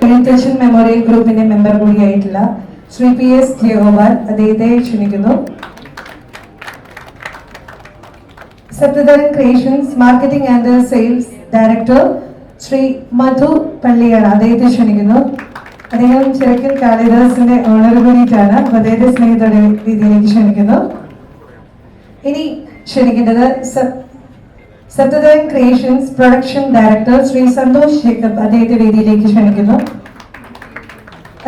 Heritage memorial ഗ്രൂപ്പിന്റെ member കൂടിയായിട്ടുള്ള Shri PS Jayagopal അദ്ദേഹത്തെ ക്ഷണിക്കുന്നു. Sathyadharan creations marketing and sales director Shri Madhu പള്ളിയാണ്, അദ്ദേഹത്തെ ക്ഷണിക്കുന്നു. അദ്ദേഹം ചിറക്കൽ കാളിദാസിന്റെ ഓണർ കൂടിയിട്ടാണ്. അപ്പൊ അദ്ദേഹത്തെ സ്നേഹത്തോടെ വേദിയിലേക്ക് ക്ഷണിക്കുന്നു. ഇനി ക്ഷണിക്കേണ്ടത് Sathyadharan creations production director Shri Santhosh Jacob, അദ്ദേഹത്തെ വേദിയിലേക്ക് ക്ഷണിക്കുന്നു.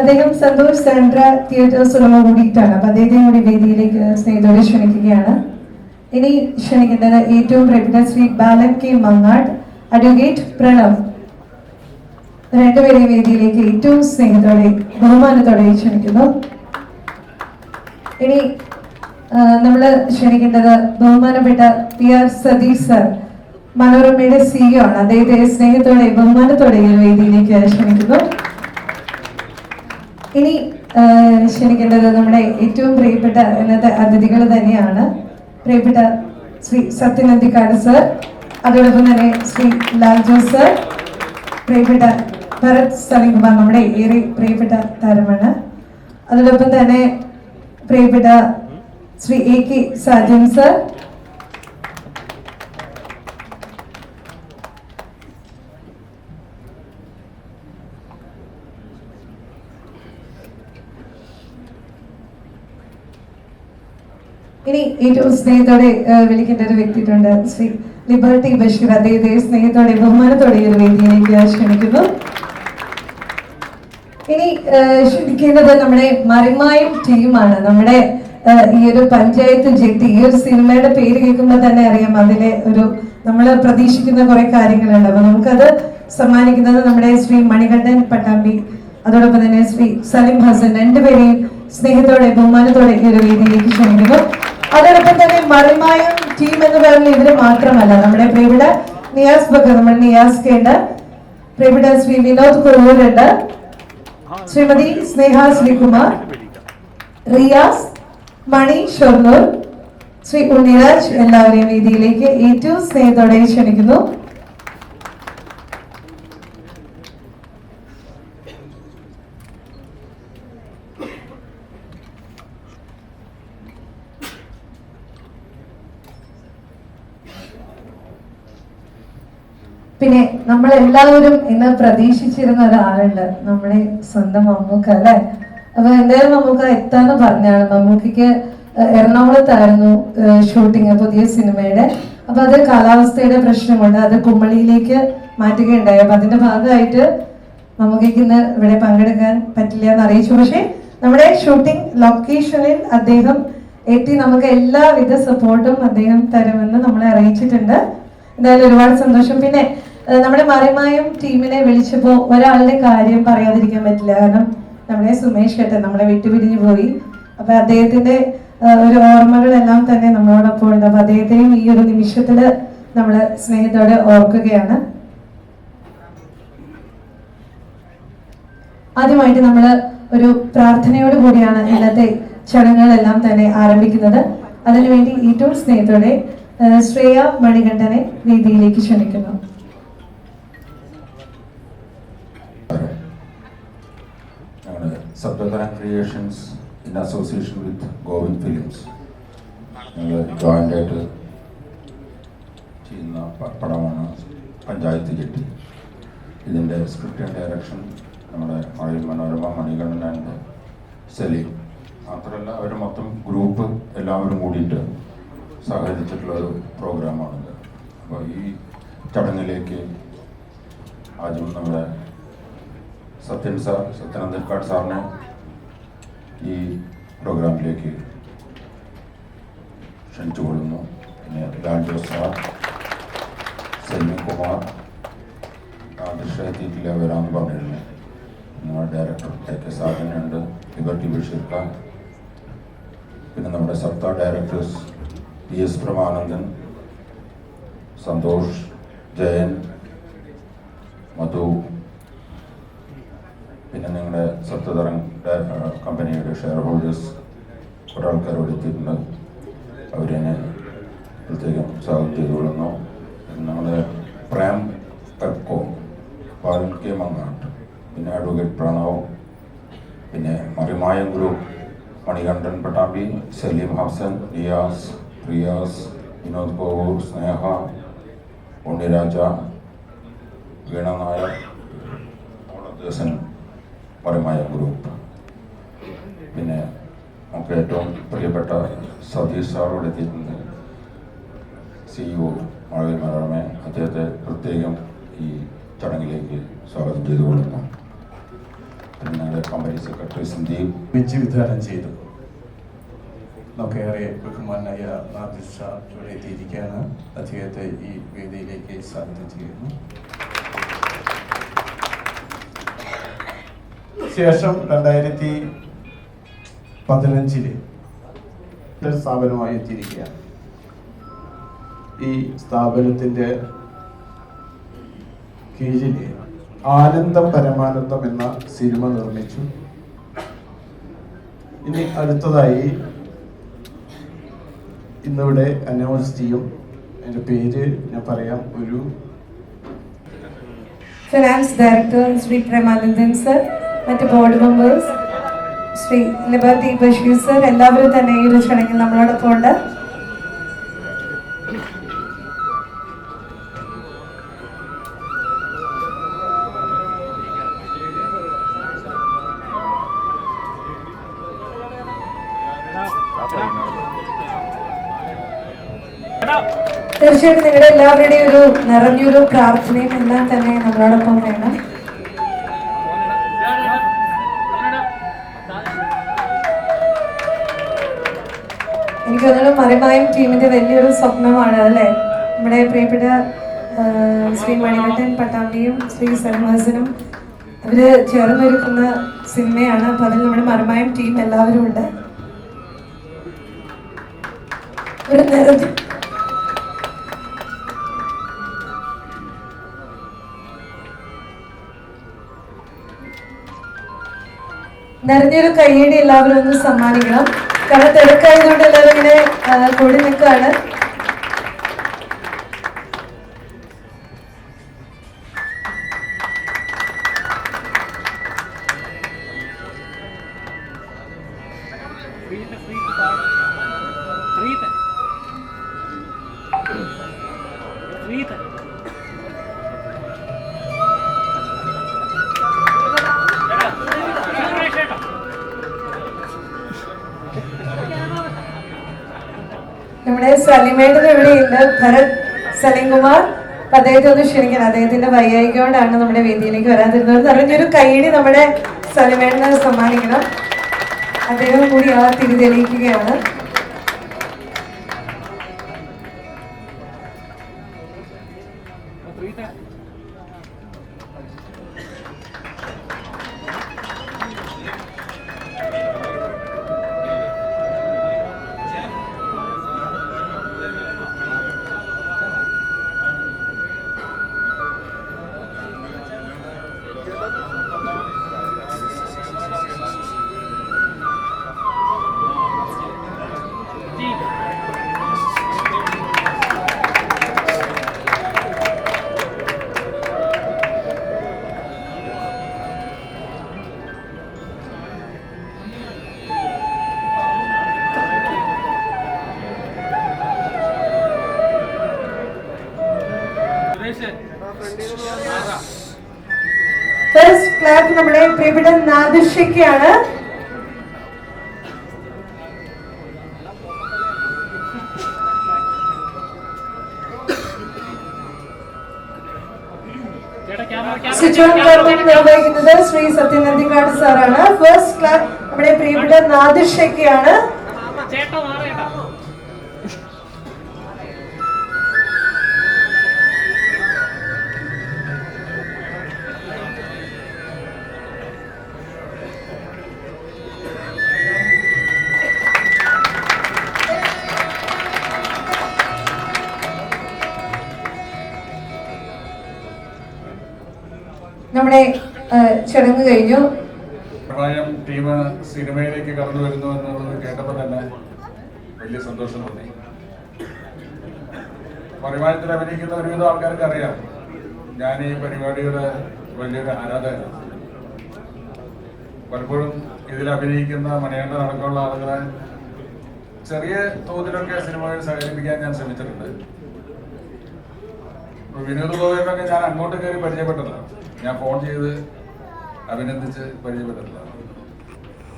അദ്ദേഹം സന്തോഷ് സാൻഡ്ര തിയേറ്റേഴ്സ് ഉടമ കൂടിയിട്ടാണ്. അപ്പൊ അദ്ദേഹത്തെ കൂടി വേദിയിലേക്ക് സ്നേഹത്തോടെ ക്ഷണിക്കുകയാണ്. ഇനി ക്ഷണിക്കേണ്ടത് ഏറ്റവും പ്രിയപ്പെട്ട ശ്രീ ബാലൻ കെ മങ്ങാട്, അഡ്വക്കേറ്റ് പ്രണവ്, രണ്ടുപേരെയും വേദിയിലേക്ക് ഏറ്റവും സ്നേഹത്തോടെ ബഹുമാനത്തോടെ ക്ഷണിക്കുന്നു. ഇനി നമ്മൾ ക്ഷണിക്കേണ്ടത് ബഹുമാനപ്പെട്ട PR സതീഷ് സർ, മനോരമയുടെ CEO ആണ്. അദ്ദേഹത്തെ സ്നേഹത്തോടെ ബഹുമാനത്തോടെ വേദിയിലേക്ക് ക്ഷണിക്കുന്നു. ഇനി ക്ഷണിക്കേണ്ടത് നമ്മുടെ ഏറ്റവും പ്രിയപ്പെട്ട ഇന്നത്തെ അതിഥികൾ തന്നെയാണ്. പ്രിയപ്പെട്ട ശ്രീ സത്യനന്ദിക്കാട് സർ, അതോടൊപ്പം തന്നെ ശ്രീ ലാൽ ജോസ് സർ, പ്രിയപ്പെട്ട ഭരത് സലിംകുമാർ, നമ്മുടെ ഏറെ പ്രിയപ്പെട്ട താരമാണ്. അതോടൊപ്പം തന്നെ പ്രിയപ്പെട്ട ശ്രീ AK സാജൻ സർ, ഇനി ഏറ്റവും സ്നേഹത്തോടെ വിളിക്കേണ്ട ഒരു വ്യക്തിത്വമുണ്ട്, ശ്രീ ലിബർട്ടി ബഷീർ, അദ്ദേഹത്തെ സ്നേഹത്തോടെ ബഹുമാനത്തോടെ ഒരു വേദിയിലേക്ക് ക്ഷണിക്കുന്നു. ഇനി ക്ഷണിക്കേണ്ടത് നമ്മുടെ മറിമായം ടീമാണ്. നമ്മുടെ ഈ ഒരു പഞ്ചായത്ത് ജെട്ടി, ഈ ഒരു സിനിമയുടെ പേര് കേൾക്കുമ്പോൾ തന്നെ അറിയാം അതിലെ ഒരു നമ്മൾ പ്രതീക്ഷിക്കുന്ന കുറെ കാര്യങ്ങളുണ്ട്. അപ്പൊ നമുക്കത് സമ്മാനിക്കുന്നത് നമ്മുടെ ശ്രീ മണികണ്ഠൻ പട്ടാമ്പി, അതോടൊപ്പം തന്നെ ശ്രീ സലിം ഹസൻ, രണ്ടുപേരെയും സ്നേഹത്തോടെ ബഹുമാനത്തോടെ ഈ ഒരു വേദിയിലേക്ക് ക്ഷണിക്കുന്നു. അതോടൊപ്പം തന്നെ മറിമായം ടീം എന്ന് പറയുന്നത് ഇതിന് മാത്രമല്ല, നമ്മുടെ പ്രിയപ്പെട്ട നിയാസ് ബക്കർ, നമ്മുടെ നിയാസ് കേണ്ട്, പ്രിയപ്പെട്ട ശ്രീ വിനോദ് കൊള്ളൂരുണ്ട്, ശ്രീമതി സ്നേഹ ശ്രീകുമാർ, റിയാസ്, മണി ഷൊർണൂർ, ശ്രീ ഉണ്ണിരാജ്, എല്ലാവരെയും വേദിയിലേക്ക് ഏറ്റവും സ്നേഹത്തോടെ ക്ഷണിക്കുന്നു. പിന്നെ നമ്മൾ എല്ലാവരും ഇന്ന് പ്രതീക്ഷിച്ചിരുന്ന ഒരാളുണ്ട്, നമ്മുടെ സ്വന്തം മമ്മൂക്ക, അല്ലെ? അപ്പൊ എന്തായാലും മമ്മൂക്ക എത്താന്ന് പറഞ്ഞാണ്. മമ്മൂക്കയ്ക്ക് എറണാകുളത്തായിരുന്നു ഷൂട്ടിങ് പുതിയ സിനിമയുടെ. അപ്പൊ അത് കാലാവസ്ഥയുടെ പ്രശ്നമുണ്ട്, അത് കുമ്മളിയിലേക്ക് മാറ്റുകയുണ്ടായി. അപ്പൊ അതിന്റെ ഭാഗമായിട്ട് മമ്മൂക്കയ്ക്ക് ഇന്ന് ഇവിടെ പങ്കെടുക്കാൻ പറ്റില്ല എന്ന് അറിയിച്ചു. പക്ഷെ നമ്മുടെ ഷൂട്ടിംഗ് ലൊക്കേഷനിൽ അദ്ദേഹം എത്തി നമുക്ക് എല്ലാവിധ സപ്പോർട്ടും അദ്ദേഹം തരുമെന്ന് നമ്മളെ അറിയിച്ചിട്ടുണ്ട്. എന്തായാലും ഒരുപാട് സന്തോഷം. പിന്നെ നമ്മുടെ മറിമായം ടീമിനെ വിളിച്ചപ്പോൾ ഒരാളുടെ കാര്യം പറയാതിരിക്കാൻ പറ്റില്ല. കാരണം നമ്മുടെ സുമേഷ് ചേട്ടൻ നമ്മളെ വിട്ടുപിരിഞ്ഞു പോയി. അപ്പൊ അദ്ദേഹത്തിന്റെ ഒരു ഓർമ്മകളെല്ലാം തന്നെ നമ്മളോടൊപ്പം ഉണ്ട്. അപ്പൊ അദ്ദേഹത്തെയും ഈ ഒരു നിമിഷത്തില് നമ്മള് സ്നേഹത്തോടെ ഓർക്കുകയാണ്. ആദ്യമായിട്ട് നമ്മൾ ഒരു പ്രാർത്ഥനയോട് കൂടിയാണ് ഇന്നത്തെ ചടങ്ങുകളെല്ലാം തന്നെ ആരംഭിക്കുന്നത്. അതിനുവേണ്ടി ഏറ്റവും സ്നേഹത്തോടെ ശ്രേയ മണികണ്ഠനെ വേദിയിലേക്ക് ക്ഷണിക്കുന്നു. Sathyadharan creations in association with Govind films ഞങ്ങൾ ജോയിൻ്റ് ആയിട്ട് ചെയ്യുന്ന പടമാണ് പഞ്ചായത്ത് ജെട്ടി. ഇതിൻ്റെ സ്ക്രിപ്റ്റ് ആൻഡ് ഡയറക്ഷൻ നമ്മുടെ മനോരമ, മണികണ്ഠൻ ആൻഡ് സലീം. മാത്രമല്ല അവർ മൊത്തം ഗ്രൂപ്പ് എല്ലാവരും കൂടിയിട്ട് സഹകരിച്ചിട്ടുള്ളൊരു പ്രോഗ്രാമാണിത്. അപ്പോൾ ഈ ചടങ്ങിലേക്ക് ആദ്യം നമ്മുടെ സത്യനന്ദിക്കാട് സാറിനെ ഈ പ്രോഗ്രാമിലേക്ക് ക്ഷണിച്ചുകൊള്ളുന്നു. പിന്നെ ലാൽ ജോസ് സാർ, സെൽമികുമാർ, ദൃശ്യത്തിയിട്ടില്ല വരാമെന്ന് പറഞ്ഞിരുന്നു. നമ്മുടെ ഡയറക്ടർ AK സാജനുണ്ട്, ലിബർട്ടി ബഷീർ ഖാൻ, പിന്നെ നമ്മുടെ സപ്താ ഡയറക്ടേഴ്സ് PS പ്രമാനന്ദൻ, സന്തോഷ്, ജയൻ, മധു, പിന്നെ നിങ്ങളുടെ സത്യധരൻ കമ്പനിയുടെ ഷെയർ ഹോൾഡേഴ്സ് കുറേ ആൾക്കാരോട് എത്തിയിട്ടുണ്ട്. അവരെന്നെ പ്രത്യേകം സ്വാഗതം ചെയ്തുകൊള്ളുന്നു. നമ്മുടെ പ്രേം പെർക്കോ, ബാലൻ കെ മങ്ങാട്ട്, പിന്നെ അഡ്വക്കേറ്റ് പ്രണവ്, പിന്നെ മറിമായം ഗ്രൂപ്പ് മണികണ്ഠൻ പട്ടാമ്പി, സലീം ഹസൻ, റിയാസ്, റിയാസ്, വിനോദ് കോവൂർ, സ്നേഹ, ഉണ്ണിരാജ, വീണ നായർ, ഓണദേശൻ, മറിമായം ഗ്രൂപ്പ്. പിന്നെ നമുക്ക് ഏറ്റവും പ്രിയപ്പെട്ട സതീഷ് സാറോട് എത്തിയിട്ടുണ്ട്, CEO മഴവിൽ മനോരമ. അദ്ദേഹത്തെ പ്രത്യേകം ഈ ചടങ്ങിലേക്ക് സ്വാഗതം ചെയ്തുകൊള്ളുന്നു. പിന്നെ ഞങ്ങളുടെ കമ്പനി സെക്രട്ടറി സന്ദീപ് വെച്ച് വിതരണം ചെയ്തു. നമുക്കേറെ ബഹുമാനായ നാദിർ ഷാ ഇവിടെ എത്തിയിരിക്കുകയാണ്. അദ്ദേഹത്തെ ഈ വേദിയിലേക്ക് സ്വാഗതം ചെയ്യുന്നു. ശേഷം 2015 സ്ഥാപനമായി എത്തിയിരിക്കുകയാണ്. ഈ സ്ഥാപനത്തിൻ്റെ കീഴിൽ ആനന്ദം പരമാനന്ദം എന്ന സിനിമ നിർമ്മിച്ചു. ഇനി അടുത്തതായി ഇന്നിവിടെ അനൗൺസ് ചെയ്യും. എൻ്റെ പേര് ഞാൻ പറയാം. ഒരു finance director Shri Premanandan sir, മറ്റ് board members Shri Liberty Basheer sir, എല്ലാവരും തന്നെ ഈ ഒരു ചടങ്ങിൽ നമ്മളോടൊപ്പം ഉണ്ട്. തീർച്ചയായിട്ടും നിങ്ങളുടെ എല്ലാവരുടെയും ഒരു നിറഞ്ഞൊരു പ്രാർത്ഥനയും എല്ലാം തന്നെ നമ്മളോടൊപ്പം വേണം. എനിക്ക് തോന്നുന്നു മറിമായം ടീമിന്റെ വലിയൊരു സ്വപ്നമാണ് അല്ലേ, നമ്മുടെ പ്രിയപ്പെട്ട ശ്രീ മണികണ്ഠൻ പട്ടാമ്പിയും ശ്രീ സർമാസനും അവര് ചേർന്നൊരുക്കുന്ന സിനിമയാണ്. അപ്പൊ അതിൽ നമ്മുടെ മറിമായം ടീം എല്ലാവരും ഉണ്ട്. ഒരു നിറഞ്ഞൊരു കയ്യടി എല്ലാവരും ഒന്ന് സമ്മാനിക്കണം. കാരണം തിരക്കായതുകൊണ്ട് എല്ലാവരും ഇങ്ങനെ കൂടി നിൽക്കുകയാണ്. നമ്മുടെ സലിമേട്ടൻ ഇവിടെയുണ്ട്, ഭരത് സലിംകുമാർ. അദ്ദേഹത്തെ ഒന്ന് ക്ഷണിക്കണം. അദ്ദേഹത്തിന്റെ വൈകാരിക കൊണ്ടാണ് നമ്മുടെ വേദിയിലേക്ക് വരാതിരുന്നത്. നിറഞ്ഞൊരു കൈയ്യടി നമ്മുടെ സലിമേട്ടനെ സമ്മാനിക്കണം. അദ്ദേഹം കൂടി ആ തിരിതെളിയിക്കുകയാണ്. ഫസ്റ്റ് ക്ലാപ്പ് നമ്മുടെ പ്രിയപ്പെട്ട നാദിർഷയ്ക്കാണ്. സിജോൺ കർമ്മം നിർവഹിക്കുന്നത് ശ്രീ സത്യനന്ദിക്കാട് സാറാണ്. ഫസ്റ്റ് ക്ലാപ്പ് നമ്മുടെ പ്രിയപ്പെട്ട നാദിർഷയ്ക്കാണ്. നമ്മുടെ ചടങ്ങ് കഴിഞ്ഞു. ടീം സിനിമയിലേക്ക് കടന്നു വരുന്നു എന്നുള്ളത് കേട്ടപ്പോൾ തന്നെ വലിയ സന്തോഷം തോന്നി. പരിപാടിയിൽ അഭിനയിക്കുന്ന ഒരുവിധം ആൾക്കാർക്ക് അറിയാം, ഞാൻ ഈ പരിപാടിയുടെ വലിയൊരു ആരാധകനാണ്. പലപ്പോഴും ഇതിൽ അഭിനയിക്കുന്ന മണികണ്ഠൻ അടക്കമുള്ള ആളുകളെ ചെറിയ തോതിലൊക്കെ സിനിമയിൽ സഹകരിപ്പിക്കാൻ ഞാൻ ശ്രമിച്ചിട്ടുണ്ട്. വിനോദ് ഗോപിയൊക്കെ ഞാൻ അങ്ങോട്ട് കയറി പരിചയപ്പെട്ടതാണ്, ഞാൻ ഫോൺ ചെയ്ത് അഭിനന്ദിച്ച് പരിചയപ്പെട്ടിട്ടുള്ളതാണ്.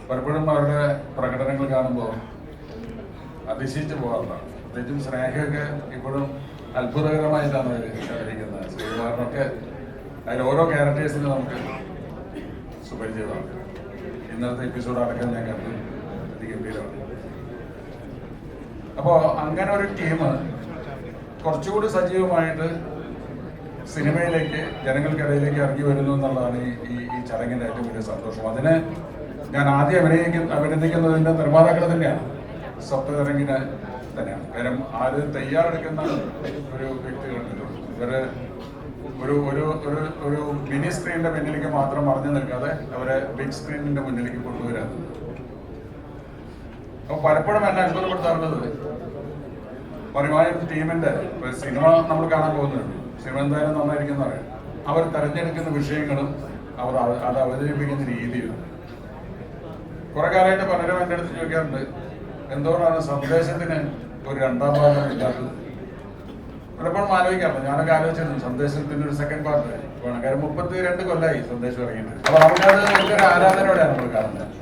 പലപ്പോഴും അവരുടെ പ്രകടനങ്ങൾ കാണുമ്പോൾ അതിശയിച്ച് പോകാറുള്ളതാണ്. പ്രത്യേകിച്ചും സ്നേഹയൊക്കെ ഇപ്പോഴും അത്ഭുതകരമായിട്ടാണ് അവർ അഭിനയിക്കുന്നത്. ശ്രീകുമാറിനൊക്കെ അതിൽ ഓരോ ക്യാരക്ടേഴ്സിനും നമുക്ക് സുപരിചിതമാണ്. ഇന്നത്തെ എപ്പിസോഡ് അടക്കം ഞാൻ കണ്ടു, അതിഗംഭീരമാണ്. അപ്പോൾ അങ്ങനെ ഒരു ടീം കുറച്ചുകൂടി സജീവമായിട്ട് സിനിമയിലേക്ക് ജനങ്ങൾക്കിടയിലേക്ക് ഇറങ്ങി വരുന്നു എന്നുള്ളതാണ് ഈ ചടങ്ങിൻ്റെ ഏറ്റവും വലിയ സന്തോഷം. അതിന് ഞാൻ ആദ്യം അഭിനന്ദിക്കുന്നതിൻ്റെ നിർമ്മാതാക്കൾ തന്നെയാണ്, സപ്തതരംഗിന് തന്നെയാണ്. കാരണം ആര് തയ്യാറെടുക്കുന്ന ഒരു വ്യക്തികളുണ്ട്, ഇവര് ഒരു മിനി സ്ക്രീനിന്റെ മുന്നിലേക്ക് മാത്രം മറഞ്ഞു നിൽക്കാതെ അവരെ ബിഗ് സ്ക്രീനിന്റെ മുന്നിലേക്ക് കൊണ്ടുവരാറുണ്ട്. അപ്പൊ പലപ്പോഴും എന്നെ അത്ഭുതപ്പെടുത്താറുള്ളത് പരമായും ടീമിന്റെ സിനിമ നമ്മൾ കാണാൻ പോകുന്നുണ്ട്, സിനിമ എന്തായാലും നന്നായിരിക്കും പറയാം, അവർ തെരഞ്ഞെടുക്കുന്ന വിഷയങ്ങളും അവർ അത് അവതരിപ്പിക്കുന്ന രീതിയും. കുറെ കാലമായിട്ട് പലരും എൻ്റെ അടുത്ത് ചോദിക്കാറുണ്ട് എന്തുകൊണ്ടാണ് സന്ദേശത്തിന് ഒരു രണ്ടാം ഭാഗം ഇല്ലാത്തത്. പലപ്പോഴും ആലോചിക്കാറുണ്ട്, ഞാനൊക്കെ ആലോചിച്ചിരുന്നു സന്ദേശത്തിന് ഒരു സെക്കൻഡ് പാർട്ട് വേണം. കാര്യം 32 കൊല്ലമായി സന്ദേശം ഇറങ്ങിയിട്ട്. അപ്പൊ നമുക്കത് വലിയൊരു ആരാധനയോടെയാണ് നമ്മൾ കാണുന്നത്.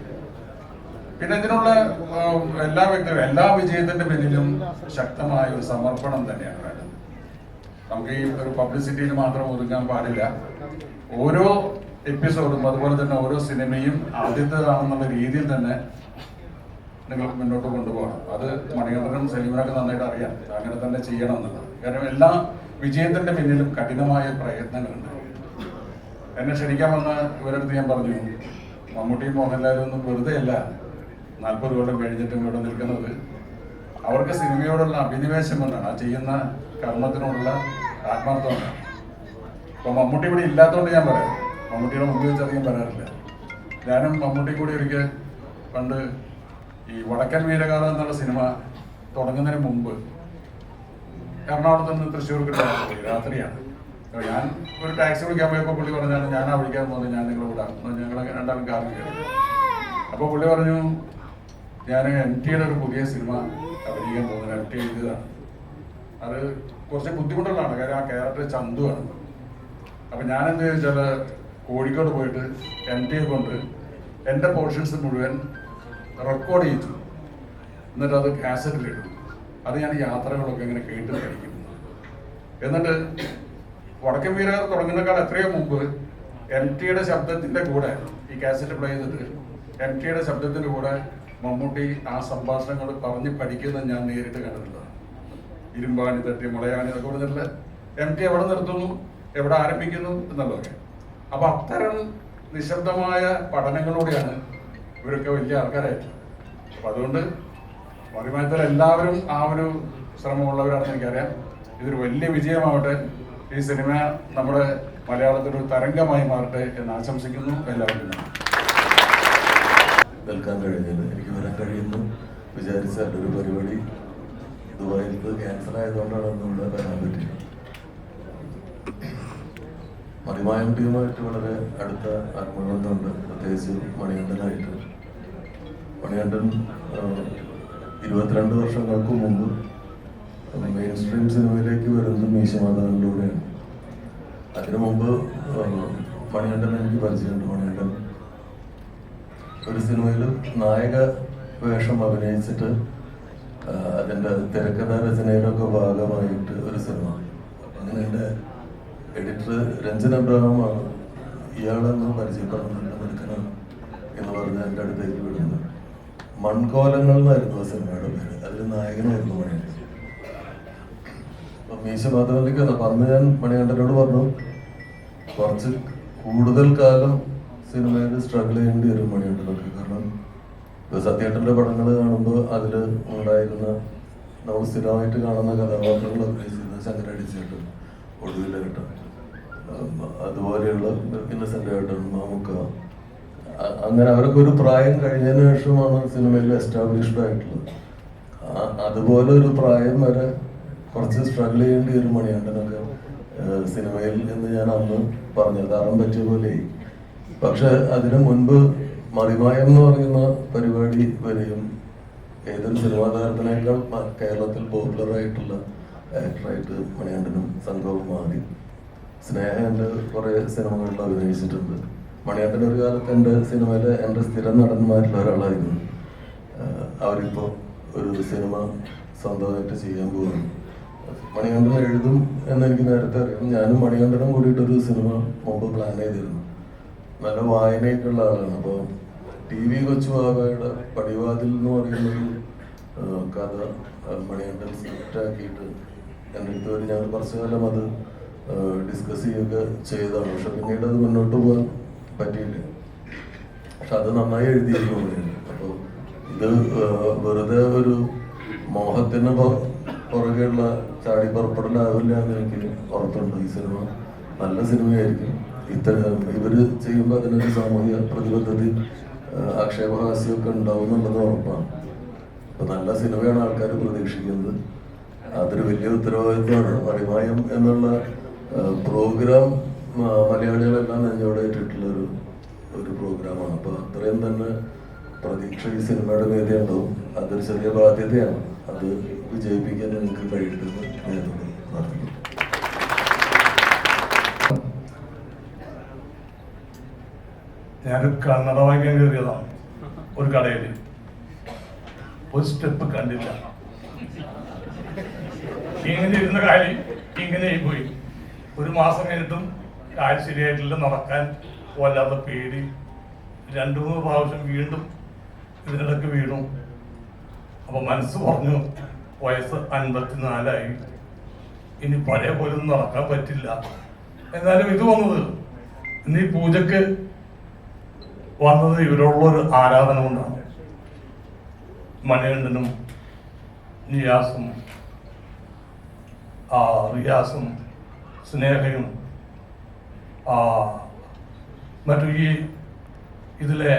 പിന്നെ ഇതിനുള്ള എല്ലാ വ്യക്തികളും എല്ലാ വിജയത്തിന്റെ പിന്നിലും ശക്തമായ ഒരു സമർപ്പണം തന്നെയാണ് വേണ്ടത്. നമുക്ക് ഈ ഒരു പബ്ലിസിറ്റിയിൽ മാത്രം ഒതുങ്ങാൻ പാടില്ല. ഓരോ എപ്പിസോഡും അതുപോലെ തന്നെ ഓരോ സിനിമയും ആദ്യത്തേതാണെന്നുള്ള രീതിയിൽ തന്നെ നിങ്ങൾക്ക് മുന്നോട്ട് കൊണ്ടുപോകണം. അത് മണികണ്ഠനും സലീമിനൊക്കെ നന്നായിട്ട് അറിയാം, അങ്ങനെ തന്നെ ചെയ്യണം എന്നുള്ളത്. കാരണം എല്ലാ വിജയത്തിന്റെ പിന്നിലും കഠിനമായ പ്രയത്നങ്ങളുണ്ട്. എന്നെ ക്ഷണിക്കാൻ വന്ന ഇവരടുത്ത് ഞാൻ പറഞ്ഞു, മമ്മൂട്ടിയും മോഹൻലാലും ഒന്നും വെറുതെ അല്ല 40 കൊല്ലം കഴിഞ്ഞിട്ടും ഇവിടെ നിൽക്കുന്നത്. അവർക്ക് സിനിമയോടുള്ള അഭിനിവേശം കൊണ്ടാണ്, ആ ചെയ്യുന്ന കർമ്മത്തിനോടുള്ള ആത്മാർത്ഥം കൊണ്ടാണ്. അപ്പൊ മമ്മൂട്ടി ഇവിടെ ഇല്ലാത്തതുകൊണ്ട് ഞാൻ പറയാം, മമ്മൂട്ടിയുടെ മുമ്പിൽ വെച്ച് അധികം പറയാറില്ല. ഞാനും മമ്മൂട്ടി കൂടി ഒരിക്കൽ പണ്ട് ഈ വടക്കൻ വീരകാലം എന്നുള്ള സിനിമ തുടങ്ങുന്നതിന് മുമ്പ് എറണാകുളത്ത് നിന്ന് തൃശ്ശൂർക്ക് രാത്രിയാണ്. ഞാൻ ഒരു ടാക്സി വിളിക്കാൻ പോയപ്പോൾ പുള്ളി പറഞ്ഞാണ് ഞാൻ ആ വിളിക്കാൻ പോകുന്നത്, ഞാൻ നിങ്ങളെ വിടാം, ഞങ്ങൾ രണ്ടാളും കാറിൽ കയറി. അപ്പോൾ പുള്ളി പറഞ്ഞു ഞാൻ MT യുടെ ഒരു പുതിയ സിനിമ അഭിനയിക്കാൻ പോകുന്നത്, MT എഴുതിയതാണ്. അത് കുറച്ച് ബുദ്ധിമുട്ടുള്ളതാണ്, കാര്യം ആ ക്യാരക്ടർ ചന്തുവാണ്. അപ്പം ഞാനെന്ത് ചോദിച്ചാൽ കോഴിക്കോട് പോയിട്ട് MT കൊണ്ട് എൻ്റെ പോർഷൻസ് മുഴുവൻ റെക്കോർഡ് ചെയ്തു, എന്നിട്ട് അത് കാസറ്റിലിട്ടു. അത് ഞാൻ യാത്രകളൊക്കെ ഇങ്ങനെ കേട്ട് പഠിക്കും. എന്നിട്ട് വടക്കൻ വീരർ തുടങ്ങുന്നേക്കാൾ എത്രയോ മുമ്പ് MT യുടെ ശബ്ദത്തിന്റെ കൂടെ ഈ കാസറ്റ് പ്ലേ ചെയ്തിട്ട് MT യുടെ ശബ്ദത്തിന്റെ കൂടെ മമ്മൂട്ടി ആ സംഭാഷണങ്ങൾ പറഞ്ഞ് പഠിക്കുന്നത് ഞാൻ നേരിട്ട് കണ്ടിട്ടുള്ളതാണ്. ഇരുമ്പാണി തട്ടി മുളയാണി എന്നൊക്കെ പറഞ്ഞിട്ടുള്ള MT എവിടെ നിർത്തുന്നു, എവിടെ ആരംഭിക്കുന്നു എന്നുള്ളതൊക്കെ. അപ്പൊ അത്തരം നിശബ്ദമായ പഠനങ്ങളിലൂടെയാണ് ഇവരൊക്കെ വലിയ ആൾക്കാരായിട്ട്. അപ്പൊ അതുകൊണ്ട് മറിമായത്തിൽ എല്ലാവരും ആ ഒരു ശ്രമമുള്ളവരാണെന്ന് എനിക്കറിയാം. ഇതൊരു വലിയ വിജയമാവട്ടെ, ഈ സിനിമ നമ്മുടെ മലയാളത്തിൽ ഒരു തരംഗമായി മാറട്ടെ എന്ന് ആശംസിക്കുന്നു. എല്ലാവർക്കും നിൽക്കാൻ കഴിഞ്ഞത് എനിക്ക് വരാൻ കഴിയുന്നു വിചാരിച്ച ഒരു പരിപാടി ദുബായിൽ ക്യാൻസർ ആയതുകൊണ്ടാണ് ഇവിടെ വരാൻ പറ്റിയത്. മറിമായം ടീമായിട്ട് വളരെ അടുത്ത ആത്മബന്ധമുണ്ട്, പ്രത്യേകിച്ച് മണികണ്ഠനായിട്ട്. മണികണ്ഠൻ 22 വർഷങ്ങൾക്ക് മുമ്പ് മെയിൻ സ്ട്രീം സിനിമയിലേക്ക് വരുന്നത് മീശമാധവനിലൂടെയാണ്. അതിനു മുമ്പ് മണികണ്ഠൻ എനിക്ക് പരിചയമുണ്ട്. മണികണ്ഠൻ ഒരു സിനിമയിൽ നായക വേഷം അഭിനയിച്ചിട്ട് അതിൻ്റെ തിരക്കഥാ രചനയിലൊക്കെ ഭാഗമായിട്ട് ഒരു സിനിമ. അപ്പം അങ്ങനെ എൻ്റെ എഡിറ്റർ രഞ്ജൻ അബ്രഹാമാണ് ഇയാളെന്ന് പരിചയപ്പെടണം, നല്ല മെടുക്കണം എന്ന് പറഞ്ഞ് എൻ്റെ അടുത്തേക്ക് വിടുന്നത്. മൺകോലങ്ങൾ എന്നായിരുന്നു ആ സിനിമയുടെ പേര്, അതിൽ നായകനായിരുന്നു മണികണ്ഠൻ. അപ്പം മീശമാധവനിലേക്ക് പറഞ്ഞ് ഞാൻ മണികണ്ഠനോട് പറഞ്ഞു കുറച്ച് കൂടുതൽ കാലം സിനിമയിൽ സ്ട്രഗിൾ ചെയ്യേണ്ടി വരും മണികണ്ഠനൊക്കെ. കാരണം ഇപ്പോൾ സത്യേട്ടൻ്റെ പടങ്ങൾ കാണുമ്പോൾ അതിൽ ഉണ്ടായിരുന്ന നമ്മൾ സ്ഥിരമായിട്ട് കാണുന്ന കഥാപാത്രങ്ങൾ അഭിനയിച്ചിരുന്ന ശങ്കരടിച്ചേട്ടൻ, ഒടുവിലേട്ടൻ, അതുപോലെയുള്ള ഇന്നസെൻ്റ് ഏട്ടൻ, മാമുക്ക, അങ്ങനെ അവരൊക്കെ ഒരു പ്രായം കഴിഞ്ഞതിന് ശേഷമാണ് സിനിമയിൽ എസ്റ്റാബ്ലിഷ്ഡ് ആയിട്ടുള്ളത്. അതുപോലെ ഒരു പ്രായം വരെ കുറച്ച് സ്ട്രഗിൾ ചെയ്യേണ്ടി വരും മണികണ്ഠനൊക്കെ സിനിമയിൽ എന്ന് ഞാൻ അന്ന് പറഞ്ഞു, കാരണം പറ്റിയ പോലെ. പക്ഷെ അതിനു മുൻപ് മറിമായം എന്ന് പറയുന്ന പരിപാടി വരെയും ഏതൊരു സിനിമാ താരത്തിനേക്കാൾ കേരളത്തിൽ പോപ്പുലറായിട്ടുള്ള ആക്ടറായിട്ട് മണികണ്ഠനും സംഘവും മാറി. സ്നേഹൻ്റെ കുറേ സിനിമകളിൽ അഭിനയിച്ചിട്ടുണ്ട്. മണികണ്ഠൻ ഒരു കാലത്ത് എൻ്റെ സിനിമയിലെ എൻ്റെ സ്ഥിരം നടന്മാരിൽ ഒരാളായിരുന്നു. അവരിപ്പോൾ ഒരു സിനിമ സ്വന്തമായിട്ട് ചെയ്യാൻ പോകുന്നു. മണികണ്ഠൻ എഴുതും എന്നെനിക്ക് നേരത്തെ അറിയാം. ഞാനും മണികണ്ഠനും കൂടിയിട്ടൊരു സിനിമ മുമ്പ് പ്ലാൻ ചെയ്തിരുന്നു. നല്ല വായനയൊക്കെയുള്ള ആളാണ്. അപ്പോൾ TV കൊച്ചുബാബയുടെ പടിവാതിൽ എന്ന് പറയുന്നൊരു കഥ മണികണ്ഠൻ സ്ക്രിപ്റ്റാക്കിയിട്ട് എൻ്റെ അടുത്ത് വരെ ഞങ്ങൾ കുറച്ചു കാലം അത് ഡിസ്കസ് ചെയ്യുകയൊക്കെ ചെയ്തതാണ്. പക്ഷെ പിന്നീട് അത് മുന്നോട്ട് പോകാൻ പറ്റിയില്ല. പക്ഷെ അത് നന്നായി എഴുതിയിരിക്കുന്നു. അപ്പോൾ ഇത് വെറുതെ ഒരു മോഹത്തിന് പുറകെയുള്ള ചാടി പുറപ്പെടലാവില്ല എന്ന് എനിക്ക് ഉറപ്പുണ്ട്. ഈ സിനിമ നല്ല സിനിമയായിരിക്കും. ഇവര് ചെയ്യുമ്പോൾ അതിനൊരു സാമൂഹിക പ്രതിബദ്ധത ആക്ഷേപഹാസ്യമൊക്കെ ഉണ്ടാവും എന്നുള്ളത് ഉറപ്പാണ്. അപ്പൊ നല്ല സിനിമയാണ് ആൾക്കാർ പ്രതീക്ഷിക്കുന്നത്. അതൊരു വലിയ ഉത്തരവാദിത്വമാണ്. മറിമായം എന്നുള്ള പ്രോഗ്രാം മലയാളികളെല്ലാം നെഞ്ചോടേറ്റിട്ടുള്ള ഒരു പ്രോഗ്രാമാണ്. അപ്പൊ അത്രയും തന്നെ പ്രതീക്ഷ ഈ സിനിമയുടെ വേദി ഉണ്ടാവും. അതൊരു ചെറിയ ബാധ്യതയാണ്. അത് വിജയിപ്പിക്കാൻ നിങ്ങൾക്ക് കഴിയുന്നത് നേതൃത്വം നടത്തുന്നു. ഞാനൊരു കന്നഡ വായിക്കാൻ കയറിയതാണ്. ഒരു കടയിൽ ഒരു സ്റ്റെപ്പ് കണ്ടില്ല. ഇങ്ങനെ ഇരുന്ന കാര്യം ഇങ്ങനെ പോയി. ഒരു മാസം കഴിഞ്ഞിട്ടും കാര്യം ശരിയായിട്ടില്ല. നടക്കാൻ വല്ലാത്ത പേടി. 2-3 പ്രാവശ്യം വീണ്ടും ഇതിനിടയ്ക്ക് വീണു. അപ്പൊ മനസ്സ് പറഞ്ഞു, വയസ്സ് 54ആയി, ഇനി പഴയ പോലൊന്നും നടക്കാൻ പറ്റില്ല. എന്നാലും ഇത് വന്നത് ഇന്ന് ഈ പൂജക്ക് വന്നത് ഇവരുള്ളൊരു ആരാധന കൊണ്ടാണ്. മണികണ്ഠനും നിയാസും റിയാസും സ്നേഹയും മറ്റു ഈ ഇതിലെ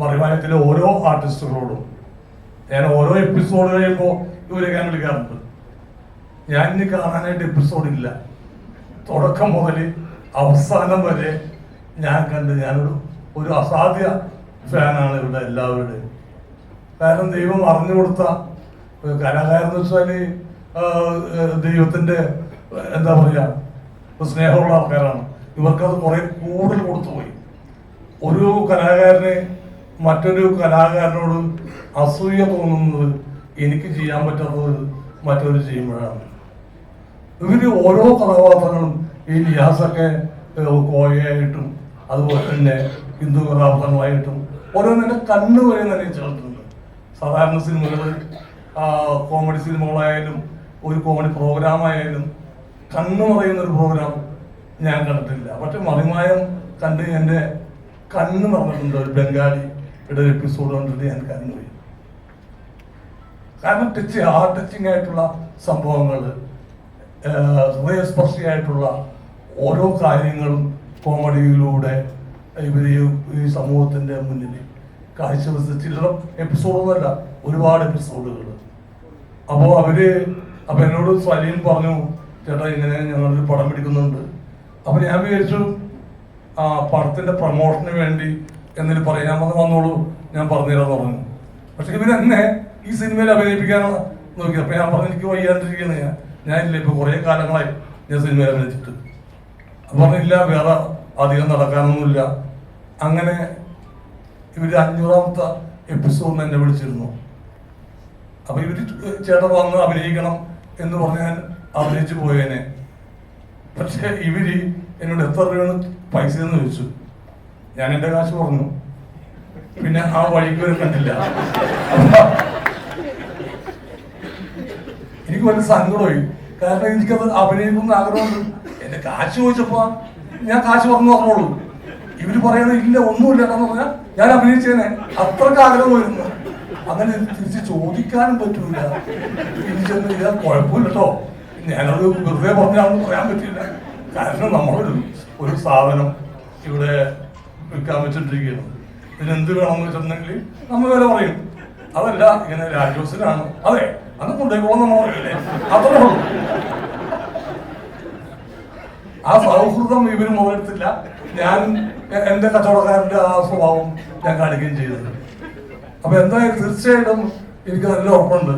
മറിമായത്തിലെ ഓരോ ആർട്ടിസ്റ്റുകളോടും ഞാൻ ഓരോ എപ്പിസോഡ് കഴിയുമ്പോൾ ഇവരെ ഞാൻ വിളിക്കാറുണ്ട്. ഞാൻ ഇനി കാണാനായിട്ട് എപ്പിസോഡില്ല. തുടക്കം മുതൽ അവസാനം വരെ ഞാൻ കണ്ട് ഞാനൊരു അസാധ്യ ഫാനാണ് ഇവിടെ എല്ലാവരുടെയും. കാരണം ദൈവം അറിഞ്ഞു കൊടുത്ത കലാകാരൻ എന്ന് വെച്ചാല് ദൈവത്തിന്റെ എന്താ പറയാ സ്നേഹമുള്ള ആൾക്കാരാണ്. ഇവർക്കത് കുറെ കൂടുതൽ കൊടുത്തുപോയി. ഒരു കലാകാരനെ മറ്റൊരു കലാകാരനോട് അസൂയ തോന്നുന്നത് എനിക്ക് ചെയ്യാൻ പറ്റാത്തത് മറ്റൊരു ചെയ്യുമ്പോഴാണ്. ഇവര് ഓരോ കഥാപാത്രങ്ങളും ഈ നിയാസൊക്കെ കോയയായിട്ടും അതുപോലെ തന്നെ ഹിന്ദു കഥാപാത്രങ്ങളായിട്ടും ഓരോന്നെ കണ്ണ് വരെ തന്നെ ചേർത്തിട്ടുണ്ട്. സാധാരണ സിനിമകൾ, കോമഡി സിനിമകളായാലും ഒരു കോമഡി പ്രോഗ്രാം ആയാലും കണ്ണ് നിറയുന്ന ഒരു പ്രോഗ്രാം ഞാൻ കണ്ടിട്ടില്ല. പക്ഷെ മറിമായം കണ്ട് എൻ്റെ കണ്ണ് നിറഞ്ഞിട്ടുണ്ട്. ഒരു ബംഗാളിയുടെ ഒരു എപ്പിസോഡ് കണ്ടിട്ട് ഞാൻ കണ്ണുപോയി. കാരണം ടച്ചിങ് ആയിട്ടുള്ള സംഭവങ്ങൾ, ഹൃദയസ്പർശിയായിട്ടുള്ള ഓരോ കാര്യങ്ങളും കോമഡിയിലൂടെ ഇവർ ഈ സമൂഹത്തിന്റെ മുന്നിൽ കാഴ്ചവെച്ച ചില്ലറ എപ്പിസോഡൊന്നുമല്ല, ഒരുപാട് എപ്പിസോഡുകൾ. അപ്പൊ എന്നോട് സലീം പറഞ്ഞു, ചേട്ടാ ഇങ്ങനെ ഞങ്ങളൊരു പടം പിടിക്കുന്നുണ്ട്. അപ്പൊ ഞാൻ വിചാരിച്ചു പടത്തിന്റെ പ്രൊമോഷന് വേണ്ടി എന്നിട്ട് പറയാം. ഞാൻ വന്നോളൂ, ഞാൻ പറഞ്ഞുതരാന്ന് പറഞ്ഞു. പക്ഷെ ഇവരെന്നെ ഈ സിനിമയിൽ അഭിനയിപ്പിക്കാനാണ് നോക്കിയത്. അപ്പൊ ഞാൻ പറഞ്ഞു എനിക്ക് വയ്യാണ്ടിരിക്കുകയാണ്, ഞാനില്ല ഇപ്പൊ കുറെ കാലങ്ങളായി ഞാൻ സിനിമയിൽ അഭിനയിച്ചിട്ട്. അപ്പൊ പറഞ്ഞില്ല, വേറെ അധികം നടക്കാനൊന്നുമില്ല. അങ്ങനെ ഇവര് 500ാമത്തെ എപ്പിസോഡിന് എന്നെ വിളിച്ചിരുന്നു. അപ്പൊ ഇവര് ചേട്ടൻ വന്ന് അഭിനയിക്കണം എന്ന് പറഞ്ഞ് ഞാൻ അഭിനയിച്ചു പോയേനെ. പക്ഷെ ഇവര് എന്നോട് എത്ര രൂപയാണ് പൈസ എന്ന് ചോദിച്ചു. ഞാൻ എന്റെ കാശ് പറഞ്ഞു. പിന്നെ ആ വഴിക്ക് വരെ കണ്ടില്ല. എനിക്ക് വലിയ സങ്കടമായി. കാരണം എനിക്കത് അഭിനയിക്കുന്ന ആഗ്രഹമുണ്ട്. എന്റെ കാശ് ചോദിച്ചപ്പോ ഞാൻ കാശ് പറഞ്ഞോളൂ. ഇവര് പറയണ ഇല്ല ഒന്നുമില്ല എന്ന് പറഞ്ഞാൽ ഞാൻ അഭിനയിച്ചേനെ. അത്രക്ക് ആഗ്രഹമായിരുന്നു. അങ്ങനെ തിരിച്ച് ചോദിക്കാനും പറ്റൂല. ഇല്ല കുഴപ്പമില്ല കേട്ടോ, ഞാനത് വെറുതെ പറഞ്ഞാണെന്ന് പറയാൻ പറ്റില്ല. കാരണം നമ്മളൊരു സാധനം ഇവിടെ വിൽക്കാൻ വെച്ചിട്ടിരിക്കുകയാണ്. ഇതിനെന്ത് വേണമെന്ന് വെച്ചിട്ടുണ്ടെങ്കിൽ നമ്മൾ വില പറയും. അതല്ല ഇങ്ങനെ രാജോസിനാണ്, അതെ അന്ന് കൊണ്ടേക്കോളം നമ്മൾ പറയില്ലേ, അത്രേ ഉള്ളൂ. ആ സൗഹൃദം ഇവര് മുതലെടുത്തില്ല. ഞാൻ എന്റെ കച്ചവടക്കാരന്റെ ആ സ്വഭാവം ഞാൻ കാണിക്കുകയും ചെയ്തത്. അപ്പൊ എന്തായാലും തീർച്ചയായിട്ടും എനിക്ക് നല്ല ഉറപ്പുണ്ട്.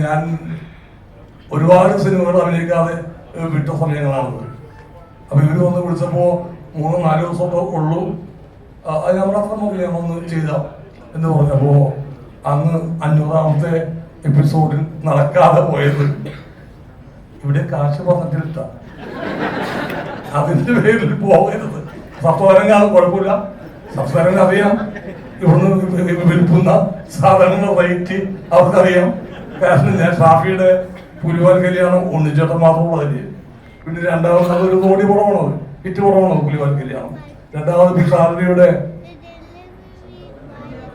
ഞാൻ ഒരുപാട് സിനിമകൾ അഭിനയിക്കാതെ വിട്ട സമയങ്ങളാണത്. അപ്പൊ ഇവര് വന്ന് വിളിച്ചപ്പോ 3-4 ദിവസമൊക്കെ ഉള്ളൂ, അത് നമ്മുടെ അത്ര മതി, ഞാനൊന്ന് ചെയ്താം എന്ന് പറഞ്ഞപ്പോ അന്ന് 500ാമത്തെ എപ്പിസോഡിൽ നടക്കാതെ പോയത് ഇവിടെ കാശ് പറഞ്ഞിട്ടില്ല. അതിന്റെ പേരിൽ പോകരുത്. സപ്തവരങ്ങാണ് കുഴപ്പമില്ല, സപ്തവരങ്ങ അറിയാം ഇവിടുന്ന് വിൽക്കുന്ന സാധനങ്ങളുടെ റേറ്റ് അവർക്കറിയാം. കാരണം ഞാൻ ഷാഫിയുടെ പുലിവാൽ കല്യാണം ഉണ്ണിച്ചേട്ടൻ മാത്രമുള്ളതല്ലേ. പിന്നെ രണ്ടാമത് അതൊരു തോടി പുറമാണോ, ഹിറ്റ് പുറമാണോ പുലിവാൽ കല്യാണം. രണ്ടാമത് പിഷാരടിയുടെ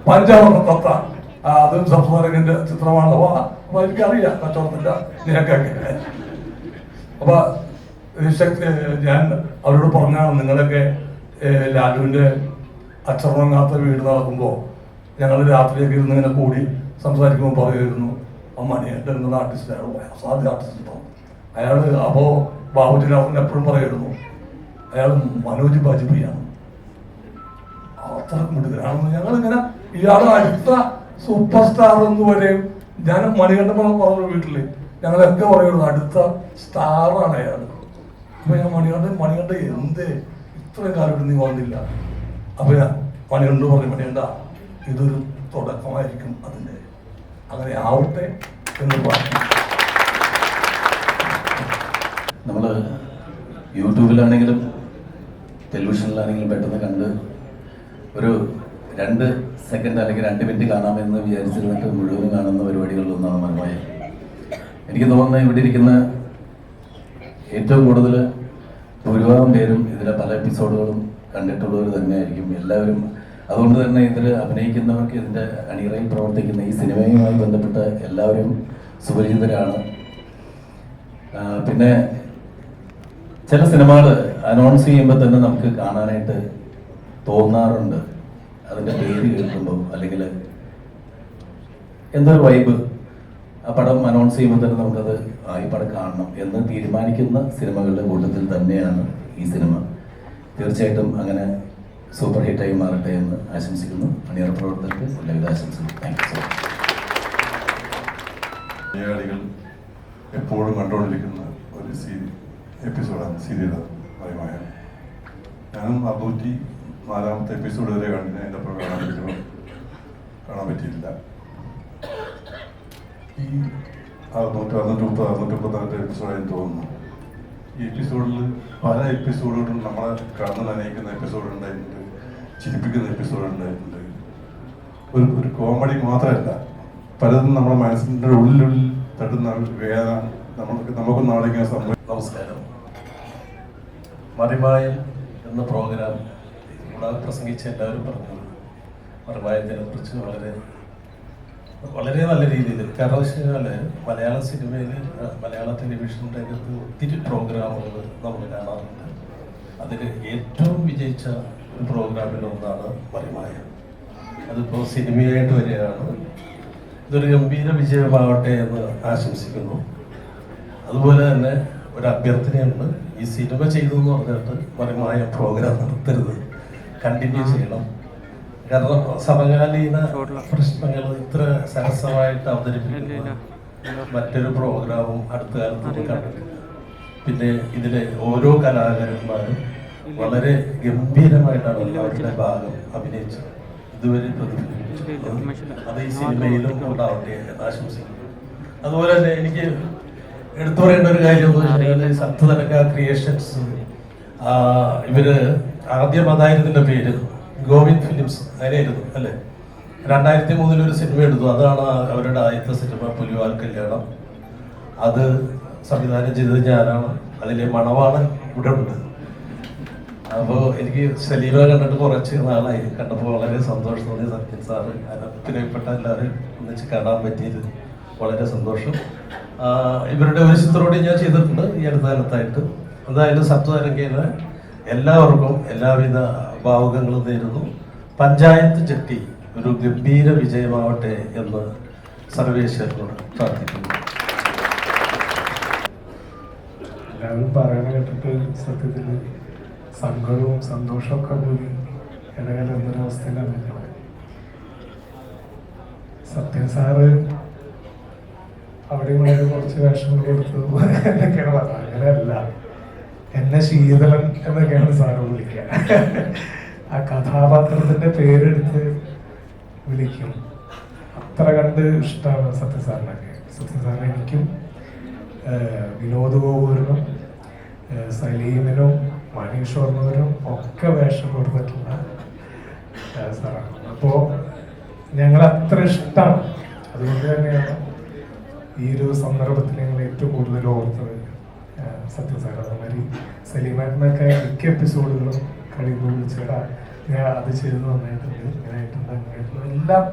പഞ്ചാബ് തത്ത, അതും സപ്തവരങ്ങന്റെ ചിത്രമാണ്. അപ്പൊ എനിക്കറിയാം കച്ചവടത്തിന്റെ നിരക്കൊക്കെ. അപ്പൊ ഞാൻ അവരോട് പറഞ്ഞാണ്, നിങ്ങളൊക്കെ ലാലുവിന്റെ അച്ചറങ്ങാത്ത വീട് നടക്കുമ്പോൾ ഞങ്ങൾ രാത്രിയൊക്കെ ഇരുന്ന് ഇങ്ങനെ കൂടി സംസാരിക്കുമ്പോൾ പറയുമായിരുന്നു, മണിയേട്ടൻ എന്ന ആർട്ടിസ്റ്റാണ്, അസാധ്യ ആർട്ടിസ്റ്റ്. അയാൾ അപ്പോ ബാബുജിനാഥൻ എപ്പോഴും പറയുമായിരുന്നു അയാൾ മനോജ് ബാജ്പേയിയാണ്, അത്ര മിടുക്കനാണെന്ന്. ഞങ്ങളിങ്ങനെ ഇയാൾ അടുത്ത സൂപ്പർ സ്റ്റാർ എന്ന് വരെയും ഞാൻ മണികണ്ഠൻ പറഞ്ഞ വീട്ടില് ഞങ്ങളൊക്കെ പറയുന്നത് അടുത്ത സ്റ്റാറാണ് അയാൾ. അപ്പൊ ഞാൻ മണികണ്ഠൻ എന്ത് ഇത്രയും കാലം നീ വന്നില്ല. അപ്പൊ ഞാൻ മണികണ്ഠൻ പറഞ്ഞു, മണികണ്ഠ ഇതൊരു തുടക്കമായിരിക്കും അതിന്റെ, അങ്ങനെ ആവട്ടെ എന്ന് പറഞ്ഞു. നമ്മൾ യൂട്യൂബിലാണെങ്കിലും ടെലിവിഷനിലാണെങ്കിലും പെട്ടെന്ന് കണ്ട് ഒരു 2 സെക്കൻഡ് അല്ലെങ്കിൽ 2 മിനിറ്റ് കാണാമെന്ന് വിചാരിച്ചിരുന്നിട്ട് മുഴുവൻ കാണുന്ന പരിപാടികളിലൊന്നാണ് മറിമായ. എനിക്ക് തോന്നുന്നത് ഇവിടെ ഇരിക്കുന്ന ഏറ്റവും കൂടുതൽ ഭൂരിഭാഗം പേരും ഇതിലെ പല എപ്പിസോഡുകളും കണ്ടിട്ടുള്ളവർ തന്നെയായിരിക്കും എല്ലാവരും. അതുകൊണ്ട് തന്നെ ഇതിൽ അഭിനയിക്കുന്നവർക്ക്, ഇതിൻ്റെ അണിയറയിൽ പ്രവർത്തിക്കുന്ന ഈ സിനിമയുമായി ബന്ധപ്പെട്ട എല്ലാവരും സുപരിചിതരാണ്. പിന്നെ ചില സിനിമകൾ അനൗൺസ് ചെയ്യുമ്പോൾ തന്നെ നമുക്ക് കാണാനായിട്ട് തോന്നാറുണ്ട്. അതിൻ്റെ പേര് കേൾക്കുമ്പോൾ അല്ലെങ്കിൽ എന്തൊരു വൈബ്, ആ പടം അനൗൺസ് ചെയ്യുമ്പോൾ തന്നെ നമുക്കത് ഈ പടം കാണണം എന്ന് തീരുമാനിക്കുന്ന സിനിമകളുടെ കൂട്ടത്തിൽ തന്നെയാണ് ഈ സിനിമ. തീർച്ചയായിട്ടും അങ്ങനെ സൂപ്പർ ഹിറ്റായി മാറട്ടെ എന്ന് ആശംസിക്കുന്നു. അണിയറ പ്രവർത്തകർക്ക് എല്ലാവിധ ആശംസകളും. Thank you so much. മലയാളികൾ എപ്പോഴും കണ്ടുകൊണ്ടിരിക്കുന്ന ഒരു എപ്പിസോഡാണ് സീരിയലാണ് മറിമായ. ഞാനും 64ാമത്തെ എപ്പിസോഡ് വരെ കണ്ടിന്, എൻ്റെ അപ്പുറം കാണാൻ പറ്റിയില്ല. ഈ 630-634 എപ്പിസോഡായി തോന്നുന്നു. ഈ എപ്പിസോഡിൽ പല എപ്പിസോഡുകളും നമ്മളെ കണ്ണ് നനയിക്കുന്ന എപ്പിസോഡ് ഉണ്ടായിട്ടുണ്ട്, ചിരിപ്പിക്കുന്ന എപ്പിസോഡ് ഉണ്ടായിട്ടുണ്ട്. ഒരു കോമഡി മാത്രമല്ല, പലതും നമ്മുടെ മനസ്സിൻ്റെ ഉള്ളിൽ തട്ടുന്ന വേദന നമുക്ക് നാളേക്ക് സംഭവിക്കും. നമസ്കാരം. മറിമായം എന്ന പ്രോഗ്രാം ഇവിടെ പ്രസംഗിച്ച എല്ലാവരും പറഞ്ഞു മറിമായത്തിനെ കുറിച്ച് വളരെ നല്ല രീതിയിൽ. കാരണം വെച്ച് കഴിഞ്ഞാൽ മലയാള സിനിമയിൽ, മലയാള ടെലിവിഷൻ രംഗത്ത് ഒത്തിരി പ്രോഗ്രാമുകൾ നമ്മൾ കാണാറുണ്ട്. അതിൽ ഏറ്റവും വിജയിച്ച ഒരു പ്രോഗ്രാമിലൊന്നാണ് മറിമായം. അതിപ്പോൾ സിനിമയായിട്ട് വരികയാണ്. ഇതൊരു ഗംഭീര വിജയമാവട്ടെ എന്ന് ആശംസിക്കുന്നു. അതുപോലെ തന്നെ ഒരു അഭ്യർത്ഥനയുണ്ട്, ഈ സിനിമ ചെയ്തു എന്ന് പറഞ്ഞിട്ട് മറിമായ പ്രോഗ്രാം നടത്തരുത്, കണ്ടിന്യൂ ചെയ്യണം. കാരണം സമകാലീന പ്രശ്നങ്ങൾ ഇത്ര സരസമായിട്ട് അവതരിപ്പിക്കുന്ന മറ്റൊരു പ്രോഗ്രാമും അടുത്ത കാലത്ത് കണ്ടിട്ടില്ല. പിന്നെ ഇതിലെ ഓരോ കലാകാരന്മാരും വളരെ ഗംഭീരമായിട്ടാണ് അവരുടെ ഭാഗം അഭിനയിച്ചത്, ഇതുവരെ പ്രതിഫലിപ്പിച്ചത്. അത് ഈ സിനിമയിലും ഉണ്ടാവട്ടെ എന്ന് ആശംസിക്കുന്നു. അതുപോലെ തന്നെ എനിക്ക് എടുത്തു പറയേണ്ട ഒരു കാര്യം എന്ന് വെച്ചാൽ സപ്തതരംഗ ക്രിയേഷൻസ്, ഇവര് ആദ്യം അതായിരുന്നില്ല പേര്, ഗോവിന്ദ് ഫിലിംസ് അങ്ങനെയായിരുന്നു അല്ലേ. 2003 ഒരു സിനിമ എടുത്തു, അതാണ് അവരുടെ ആദ്യത്തെ സിനിമ പുലിവാൽ കല്യാണം. അത് സംവിധാനം ചെയ്തത് ഞാനാണ്. അതിലെ മണവാളൻ ഇവിടെ ഉണ്ട്. അപ്പോൾ എനിക്ക് സലീമ കണ്ടിട്ട് കുറച്ച് നാളായി, കണ്ടപ്പോൾ വളരെ സന്തോഷം തോന്നി. സത്യൻ സാറ് അനപ്പിനപ്പെട്ട എല്ലാവരും ഒന്നിച്ച് കാണാൻ പറ്റിയത് വളരെ സന്തോഷം. ഇവരുടെ ഒരു ചിത്രത്തോടെ ഞാൻ ചെയ്തിട്ടുണ്ട് ഈ അടുത്ത കാലത്തായിട്ട്. എന്തായാലും സപ്തതരംഗയിലെ എല്ലാവർക്കും എല്ലാവിധ ഭാവുകങ്ങളും നേരുന്നു. പഞ്ചായത്ത് ജട്ടി ഒരു ഗംഭീര വിജയമാവട്ടെ എന്ന് സർവേശ്വരനോട് പ്രാർത്ഥിക്കുന്നു. എല്ലാവരും പറയണ കേട്ടിട്ട് സത്യത്തിൽ സങ്കടവും സന്തോഷമൊക്കെ കൂടി ഇടകലർന്നൊരവസ്ഥയിലാണ് നിൽക്കുന്നത്. സത്യൻ സാറ് അവിടെ ഇവിടെ കുറച്ച് വേഷങ്ങൾ കൊടുത്തു എന്നൊക്കെയാണ് പറഞ്ഞത്. അങ്ങനെയല്ല, എന്നെ ശീതളൻ എന്നൊക്കെയാണ് സാറ് വിളിക്കുക. ആ കഥാപാത്രത്തിന്റെ പേരെടുത്ത് വിളിക്കും. അത്ര കണ്ട് ഇഷ്ടമാണ് സത്യൻ സാറിനൊക്കെ. സത്യൻ സാറിന് എനിക്കും വിനോദ് ഗോപൂരിനും സലീമിനും മണീഷോർണൂരിനും ഒക്കെ വേഷം കൊടുത്തിട്ടുള്ള സാറാണ്. അപ്പോൾ ഞങ്ങൾ അത്ര ഇഷ്ടമാണ്. അതുകൊണ്ട് തന്നെയാണ് ഈ ഒരു സന്ദർഭത്തിൽ ഞങ്ങൾ ഏറ്റവും കൂടുതൽ ഓർത്തത് സത്യം സാർ. അതേമാതിരി സലീമാറ്റിനൊക്കെ മിക്ക എപ്പിസോഡുകളും കഴിയുമ്പോൾ വിളിച്ചിടാ ഞാൻ അത് ചെയ്ത് നന്നായിട്ടുണ്ട്, ഇങ്ങനെയായിട്ടുണ്ട്, അങ്ങനെയായിട്ടുണ്ട്, എല്ലാം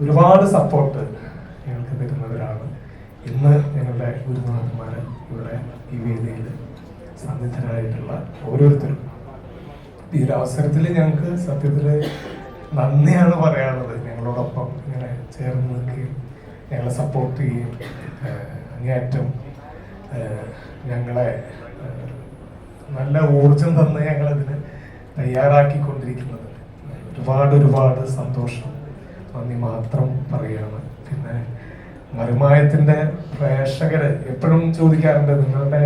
ഒരുപാട് സപ്പോർട്ട് ഞങ്ങൾക്ക് തരുന്നവരാണ്. ഇന്ന് ഞങ്ങളുടെ ഗുരുനാഥന്മാരെ ഇവിടെ ഈ വേദിയിൽ സന്നിധരായിട്ടുള്ള ഓരോരുത്തരും. ഈ ഒരു അവസരത്തിൽ ഞങ്ങൾക്ക് സത്യത്തിൽ നന്ദിയാണ് പറയാനുള്ളത്. ഞങ്ങളോടൊപ്പം ഇങ്ങനെ ചേർന്ന് നിൽക്കുകയും ഞങ്ങളെ സപ്പോർട്ട് ചെയ്യുകയും അങ്ങേയറ്റം ഞങ്ങളെ നല്ല ഊർജം തന്ന് ഞങ്ങളതിന് തയ്യാറാക്കിക്കൊണ്ടിരിക്കുന്നത്. ഒരുപാട് സന്തോഷം, നന്ദി മാത്രം പറയുകയാണ്. പിന്നെ മറിമായത്തിൻ്റെ പ്രേക്ഷകര് എപ്പോഴും ചോദിക്കാറുണ്ട്, നിങ്ങളുടെ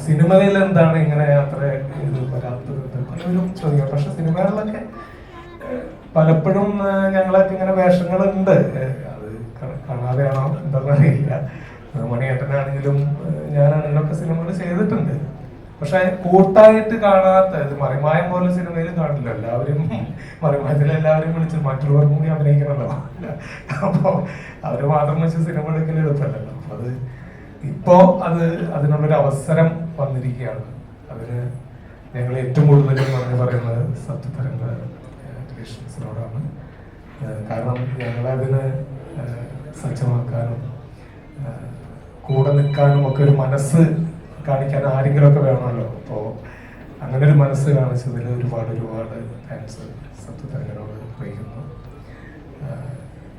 സിനിമയിൽ എന്താണ് ഇങ്ങനെ അത്ര ഇത് വരാത്തത്, പലരും ചോദിക്കാം. പക്ഷെ സിനിമകളിലൊക്കെ പലപ്പോഴും ഞങ്ങളൊക്കെ ഇങ്ങനെ വേഷങ്ങളുണ്ട്. അത് കാണാതെയാണോ എന്താണെന്ന് അറിയില്ല. മണിയേട്ടനാണെങ്കിലും ഞാനാണെങ്കിലും ഒക്കെ സിനിമകൾ ചെയ്തിട്ടുണ്ട്. പക്ഷെ കൂട്ടായിട്ട് കാണാത്ത, ഇത് മറിമായം പോലെ സിനിമയിൽ കാണില്ല. എല്ലാവരും മറിമായത്തിൽ എല്ലാവരും വിളിച്ച് മറ്റുള്ളവർക്കും കൂടി അഭിനയിക്കണമല്ലോ. അപ്പോൾ അവര് മാത്രം വെച്ച് സിനിമ എടുക്കൽ എളുപ്പമല്ലല്ലോ. അത് ഇപ്പോ അതിനുള്ളൊരു അവസരം വന്നിരിക്കുകയാണ്. അതിന് ഞങ്ങൾ ഏറ്റവും കൂടുതൽ നന്ദി പറയുന്നത് സത്യതരംഗ ടെലിവിഷൻസിനോടാണ്. കാരണം ഞങ്ങളതിന് സജ്ജമാക്കാനും കൂടെ നിൽക്കാനും ഒക്കെ ഒരു മനസ്സ് കാണിക്കാൻ ആരെങ്കിലുമൊക്കെ വേണമല്ലോ. അപ്പോൾ അങ്ങനെ ഒരു മനസ്സ് കാണിച്ചതിൽ ഒരുപാട് താങ്ക്സ് സത്യതരംഗനോട് അറിയിക്കുന്നു.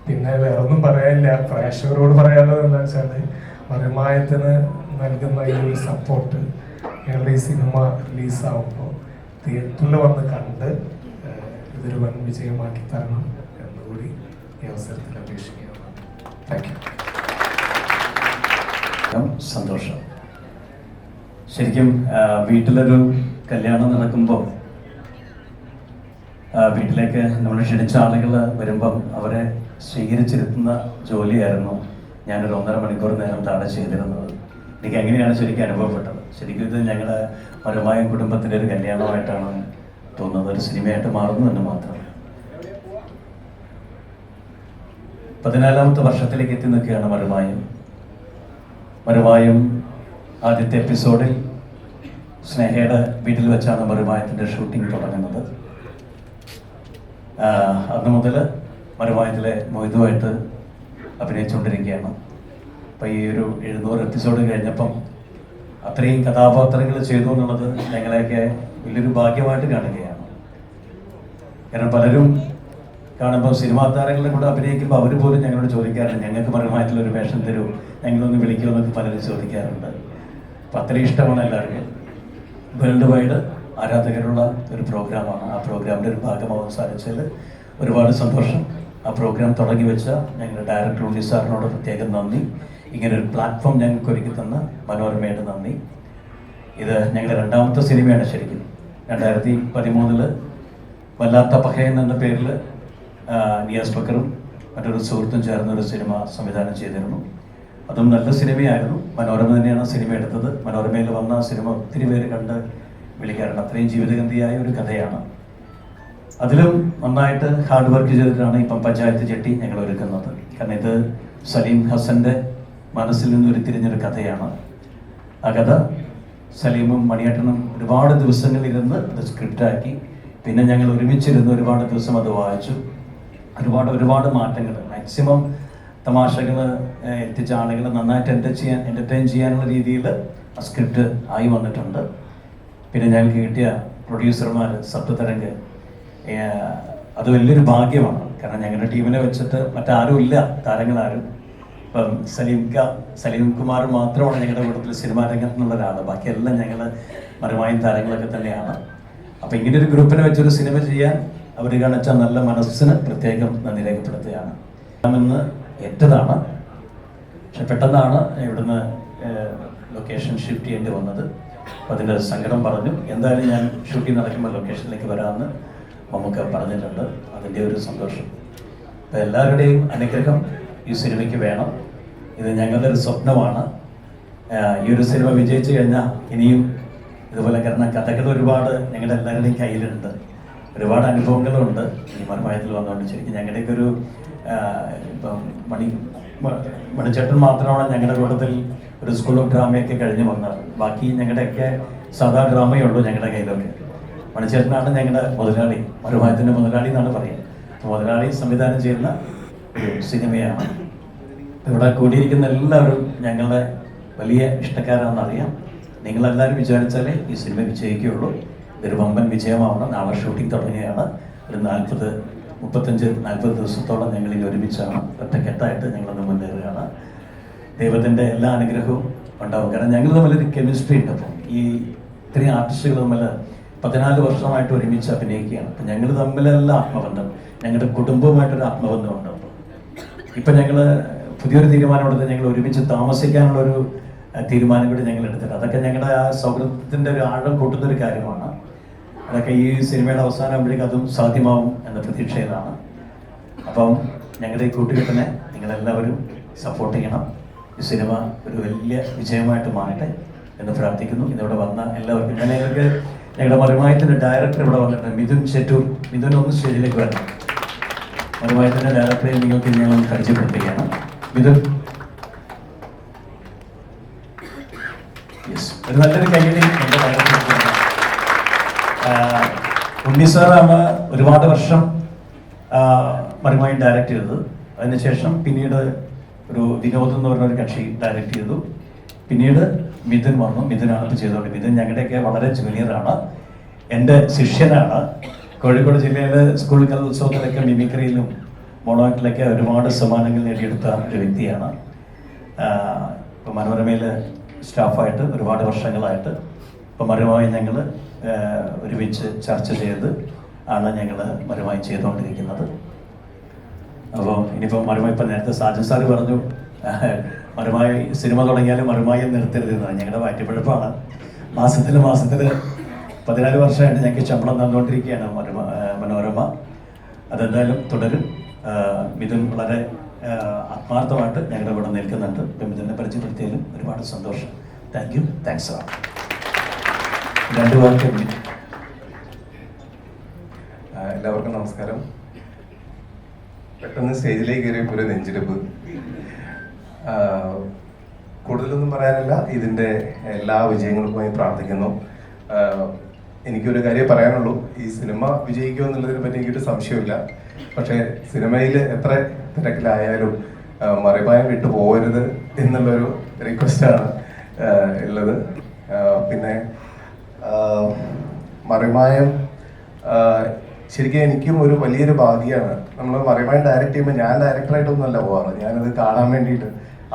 പിന്നെ വേറൊന്നും പറയാനില്ല. പ്രേക്ഷകരോട് പറയാനുള്ളത് എന്താ വെച്ചാൽ, മറിമായത്തിന് നൽകുന്ന ഈ ഒരു സപ്പോർട്ട് ഞങ്ങളുടെ ഈ സിനിമ റിലീസാവുമ്പോൾ തിയേറ്ററിൽ വന്ന് കണ്ട് ഇതൊരു വൻ വിജയമാക്കി തരണം എന്നുകൂടി ഈ അവസരത്തിൽ അപേക്ഷിക്കുകയാണ്. Thank you. സന്തോഷം. ശരിക്കും വീട്ടിലൊരു കല്യാണം നടക്കുമ്പോൾ വീട്ടിലേക്ക് നമ്മൾ ക്ഷണിച്ച ആളുകൾ വരുമ്പം അവരെ സ്വീകരിച്ചിരുത്തുന്ന ജോലിയായിരുന്നു ഞാനൊരു 1.5 മണിക്കൂർ നേരം താഴെ ചെയ്തിരുന്നത്. എനിക്ക് അങ്ങനെയാണ് ശരിക്കും അനുഭവപ്പെട്ടത്. ശരിക്കും ഇത് ഞങ്ങളുടെ മറിമായം കുടുംബത്തിൻ്റെ ഒരു കല്യാണമായിട്ടാണ് തോന്നുന്നത്. ഒരു സിനിമയായിട്ട് മാറുന്നു എന്ന് മാത്രം. 14ാമത്തെ വർഷത്തിലേക്ക് എത്തി നിൽക്കുകയാണ് മറിമായം. ആദ്യത്തെ എപ്പിസോഡിൽ സ്നേഹയുടെ വീട്ടിൽ വെച്ചാണ് മറിമായത്തിൻ്റെ ഷൂട്ടിംഗ് തുടങ്ങുന്നത്. അന്ന് മുതൽ മറിമായത്തിലെ മൊയ്തുമായിട്ട് അഭിനയിച്ചുകൊണ്ടിരിക്കുകയാണ്. അപ്പം ഈ ഒരു 700 എപ്പിസോഡ് കഴിഞ്ഞപ്പം അത്രയും കഥാപാത്രങ്ങൾ ചെയ്തു എന്നുള്ളത് ഞങ്ങളെയൊക്കെ വലിയൊരു ഭാഗ്യമായിട്ട് കാണുകയാണ്. കാരണം പലരും കാണുമ്പോൾ സിനിമാ താരങ്ങളുടെ കൂടെ അഭിനയിക്കുമ്പോൾ അവർ പോലും ഞങ്ങളോട് ചോദിക്കാറുണ്ട്, ഞങ്ങൾക്ക് മറിമായത്തിലൊരു വേഷം തരൂ, ഞങ്ങളൊന്ന് വിളിക്കുമെന്നൊക്കെ പലരും ചോദിക്കാറുണ്ട്. അപ്പം അത്രയും ഇഷ്ടമാണ് എല്ലാവർക്കും. വേൾഡ് വൈഡ് ആരാധകരുള്ള ഒരു പ്രോഗ്രാമാണ്. ആ പ്രോഗ്രാമിൻ്റെ ഒരു ഭാഗമാവാൻ സാധിച്ചതിൽ ഒരുപാട് സന്തോഷം. ആ പ്രോഗ്രാം തുടങ്ങി വെച്ച ഞങ്ങളുടെ ഡയറക്ടർ ഉണ്ണി സാറിനോട് പ്രത്യേകം നന്ദി. ഇങ്ങനൊരു പ്ലാറ്റ്ഫോം ഞങ്ങൾക്ക് ഒരുക്കി തന്ന മനോരമയുടെ നന്ദി. ഇത് ഞങ്ങളുടെ 2ാമത്തെ സിനിമയാണ്. ശരിക്കും 2013 വല്ലാത്ത പഹയൻ എന്ന പേരിൽ നിയാസ് ബക്കറും മറ്റൊരു സുഹൃത്തും ചേർന്നൊരു സിനിമ സംവിധാനം ചെയ്തിരുന്നു. അതും നല്ല സിനിമയായിരുന്നു. മനോരമ തന്നെയാണ് സിനിമ എടുത്തത്. മനോരമയിൽ വന്ന സിനിമ ഒത്തിരി പേര് കണ്ട് വിളിക്കാറുണ്ട്. അത്രയും ജീവിതഗന്ധിയായ ഒരു കഥയാണ്. അതിലും നന്നായിട്ട് ഹാർഡ് വർക്ക് ചെയ്തിട്ടാണ് ഇപ്പം പഞ്ചായത്ത് ചെട്ടി ഞങ്ങൾ ഒരുക്കുന്നത്. കാരണം ഇത് സലീം ഹസൻ്റെ മനസ്സിൽ നിന്ന് ഉരുത്തിരിഞ്ഞൊരു കഥയാണ്. ആ കഥ സലീമും മണിയേട്ടനും ഒരുപാട് ദിവസങ്ങളിരുന്ന് അത് സ്ക്രിപ്റ്റാക്കി. പിന്നെ ഞങ്ങൾ ഒരുമിച്ചിരുന്ന് ഒരുപാട് ദിവസം അത് വായിച്ചു. ഒരുപാട് മാറ്റങ്ങൾ, മാക്സിമം തമാശകൾ എത്തിച്ച ആളുകൾ നന്നായിട്ട് എൻ്റർടൈൻ ചെയ്യാനുള്ള രീതിയിൽ ആ സ്ക്രിപ്റ്റ് ആയി വന്നിട്ടുണ്ട്. പിന്നെ ഞങ്ങൾക്ക് കിട്ടിയ പ്രൊഡ്യൂസർമാർ സപ്തതരംഗ്, അത് വലിയൊരു ഭാഗ്യമാണ്. കാരണം ഞങ്ങളുടെ ടീമിനെ വെച്ചിട്ട് മറ്റാരും ഇല്ല, താരങ്ങളാരും. ഇപ്പം സലീം കുമാർ മാത്രമാണ് ഞങ്ങളുടെ കൂട്ടത്തിൽ സിനിമാ രംഗത്തുള്ള ഒരാൾ. ബാക്കിയെല്ലാം ഞങ്ങൾ മറിമായും താരങ്ങളൊക്കെ തന്നെയാണ്. അപ്പം ഇങ്ങനൊരു ഗ്രൂപ്പിനെ വെച്ചൊരു സിനിമ ചെയ്യാൻ അവർ കാണിച്ച നല്ല മനസ്സിന് പ്രത്യേകം നന്ദി രേഖപ്പെടുത്തുകയാണ്. എന്ന് ഏറ്റതാണ്, പക്ഷെ പെട്ടെന്നാണ് ഇവിടുന്ന് ലൊക്കേഷൻ ഷിഫ്റ്റ് ചെയ്യേണ്ടി വന്നത്. അപ്പം അതിൻ്റെ സങ്കടം പറഞ്ഞു. എന്തായാലും ഞാൻ ഷൂട്ടിംഗ് നടക്കുമ്പോൾ ലൊക്കേഷനിലേക്ക് വരാമെന്ന് നമുക്ക് പറഞ്ഞിട്ടുണ്ട്. അതിൻ്റെ ഒരു സന്തോഷം. അപ്പം എല്ലാവരുടെയും അനുഗ്രഹം ഈ സിനിമയ്ക്ക് വേണം. ഇത് ഞങ്ങളുടെ ഒരു സ്വപ്നമാണ്. ഈ ഒരു സിനിമ വിജയിച്ചു കഴിഞ്ഞാൽ ഇനിയും ഇതുപോലെ, കാരണം കഥകൾ ഒരുപാട് ഞങ്ങളുടെ എല്ലാവരുടെയും കയ്യിലുണ്ട്, ഒരുപാട് അനുഭവങ്ങളുണ്ട് ഈ മറിമായത്തിൽ വന്നുകൊണ്ട്. ശരിക്കും ഞങ്ങളുടെയൊക്കെ ഒരു ഇപ്പം മണിച്ചേട്ടൻ മാത്രമാണ് ഞങ്ങളുടെ കൂട്ടത്തിൽ ഒരു സ്കൂൾ ഓഫ് ഡ്രാമയൊക്കെ കഴിഞ്ഞ് വന്നത്. ബാക്കി ഞങ്ങളുടെയൊക്കെ സാധാ ഡ്രാമയേ ഉള്ളൂ ഞങ്ങളുടെ കയ്യിലൊക്കെ. മണിച്ചേട്ടനാണ് ഞങ്ങളുടെ മുതലാളി, മറിമായത്തിൻ്റെ മുതലാളി എന്നാണ് പറയുന്നത്. മുതലാളി സംവിധാനം ചെയ്യുന്ന ഒരു സിനിമയാണ്. ഇവിടെ കൂടിയിരിക്കുന്ന എല്ലാവരും ഞങ്ങളുടെ വലിയ ഇഷ്ടക്കാരാണെന്നറിയാം. നിങ്ങളെല്ലാവരും വിചാരിച്ചാലേ ഈ സിനിമ വിജയിക്കുകയുള്ളൂ. ഇതൊരു വമ്പൻ വിജയമാവണം. നാളെ ഷൂട്ടിംഗ് തുടങ്ങിയാണ്. ഒരു 35-40 ദിവസത്തോളം ഞങ്ങളിൽ ഒരുമിച്ചാണ്, ഒറ്റക്കെട്ടായിട്ട് ഞങ്ങളൊന്ന് മുന്നേറുകയാണ്. ദൈവത്തിൻ്റെ എല്ലാ അനുഗ്രഹവും ഉണ്ടാവും. കാരണം ഞങ്ങൾ തമ്മിലൊരു കെമിസ്ട്രി ഉണ്ട്. അപ്പം ഈ ഇത്രയും ആർട്ടിസ്റ്റുകൾ തമ്മിൽ 14 വർഷമായിട്ട് ഒരുമിച്ച് അഭിനയിക്കുകയാണ്. അപ്പം ഞങ്ങൾ തമ്മിലുള്ള ആത്മബന്ധം, ഞങ്ങളുടെ കുടുംബവുമായിട്ടൊരു ആത്മബന്ധമുണ്ട്. ഇപ്പം ഞങ്ങൾ പുതിയൊരു തീരുമാനമെടുത്ത് ഞങ്ങൾ ഒരുമിച്ച് താമസിക്കാനുള്ളൊരു തീരുമാനം കൂടി ഞങ്ങൾ എടുത്തിട്ടുണ്ട്. അതൊക്കെ ഞങ്ങളുടെ ആ സൗഹൃദത്തിൻ്റെ ഒരു ആഴം കൂട്ടുന്നൊരു കാര്യമാണ്. അതൊക്കെ ഈ സിനിമയുടെ അവസാനമാകുമ്പോഴേക്കും അതും സാധ്യമാവും എന്ന പ്രതീക്ഷയിലാണ്. അപ്പം ഞങ്ങളുടെ ഈ കൂട്ടുകെട്ടിനെ നിങ്ങളെല്ലാവരും സപ്പോർട്ട് ചെയ്യണം. ഈ സിനിമ ഒരു വലിയ വിജയമായിട്ട് മാറട്ടെ എന്ന് പ്രാർത്ഥിക്കുന്നു. ഇന്നിവിടെ വന്ന എല്ലാവർക്കും, ഞങ്ങളുടെ മറിമായത്തിൻ്റെ ഡയറക്ടർ ഇവിടെ വന്നിട്ടുണ്ട്, മിഥുൻ ചെറ്റൂർ. മിഥുൻ ഒന്ന് സ്റ്റേജിലേക്ക് വരണം. മറിമായത്തിൻ്റെ ഡയറക്ടറെ നിങ്ങൾക്ക് ഞങ്ങൾ പരിചയപ്പെടുത്തുകയാണ്. മിഥുൻ, യെസ്, ഒരു നല്ലൊരു കൈയ്യടി എൻ്റെ ഡയറക്ടർ. ഉണ്ണി സാറാണ് ഒരുപാട് വർഷം മറിമായി ഡയറക്റ്റ് ചെയ്തത്. അതിനുശേഷം പിന്നീട് ഒരു വിനോദ് എന്ന് പറഞ്ഞൊരു കക്ഷി ഡയറക്റ്റ് ചെയ്തു. പിന്നീട് മിഥുൻ വന്നു. മിഥുനാണ് ഇപ്പോൾ ചെയ്തോണ്ട്. മിഥുൻ ഞങ്ങളുടെയൊക്കെ വളരെ ജൂനിയറാണ്, എൻ്റെ ശിഷ്യനാണ്. കോഴിക്കോട് ജില്ലയിലെ സ്കൂൾ കലോത്സവത്തിലൊക്കെ മിമിക്രിയിലും മോണോക്കിലൊക്കെ ഒരുപാട് സമ്മാനങ്ങൾ നേടിയെടുത്ത ഒരു വ്യക്തിയാണ്. ഇപ്പോൾ മനോരമയിൽ സ്റ്റാഫായിട്ട് ഒരുപാട് വർഷങ്ങളായിട്ട് ഇപ്പോൾ മറിമായി ഞങ്ങൾ ഒരുമിച്ച് ചർച്ച ചെയ്ത് ആണ് ഞങ്ങൾ മറിമായി ചെയ്തുകൊണ്ടിരിക്കുന്നത്. അപ്പോൾ ഇനിയിപ്പോൾ മറിമായി, ഇപ്പം നേരത്തെ സാജൻ സാറ് പറഞ്ഞു മറിമായി സിനിമ തുടങ്ങിയാലും മറിമായി നിർത്തരുതെന്നാണ്. ഞങ്ങളുടെ വാറ്റുപിഴപ്പാണ്. മാസത്തിൽ 14 വർഷമായിട്ട് ഞങ്ങൾക്ക് ശമ്പളം തന്നുകൊണ്ടിരിക്കുകയാണ് മനോരമ. അതെന്തായാലും തുടരും. മിഥുൻ വളരെ ആത്മാർത്ഥമായിട്ട് ഞങ്ങളുടെ ഇവിടെ നിൽക്കുന്നുണ്ട്. ഇപ്പം മിഥുനെ പരിചയപ്പെടുത്തിയാലും ഒരുപാട് സന്തോഷം. Thank you, thanks sir. 2 വാക്ക്. എല്ലാവർക്കും നമസ്കാരം. പെട്ടെന്ന് സ്റ്റേജിലേക്ക് കയറിയപ്പോൾ ഒരു നെഞ്ചിടിപ്പ്. കൂടുതലൊന്നും പറയാനില്ല. ഇതിൻ്റെ എല്ലാ വിജയങ്ങൾക്കുമായി പ്രാർത്ഥിക്കുന്നു. എനിക്കൊരു കാര്യം പറയാനുള്ളൂ. ഈ സിനിമ വിജയിക്കുമോ എന്നുള്ളതിനെ പറ്റി എനിക്കൊരു സംശയമില്ല. പക്ഷേ സിനിമയിൽ എത്ര തിരക്കിലായാലും മറിമായം വിട്ടു പോകരുത് എന്നുള്ളൊരു റിക്വസ്റ്റാണ് ഉള്ളത്. പിന്നെ മറിമായം ശരിക്കും എനിക്കും ഒരു വലിയൊരു ഭാഗ്യമാണ്. നമ്മൾ മറിമായം ഡയറക്റ്റ് ചെയ്യുമ്പോൾ ഞാൻ ഡയറക്ടറായിട്ടൊന്നുമല്ല പോവാറ്. ഞാനത് കാണാൻ വേണ്ടിയിട്ട്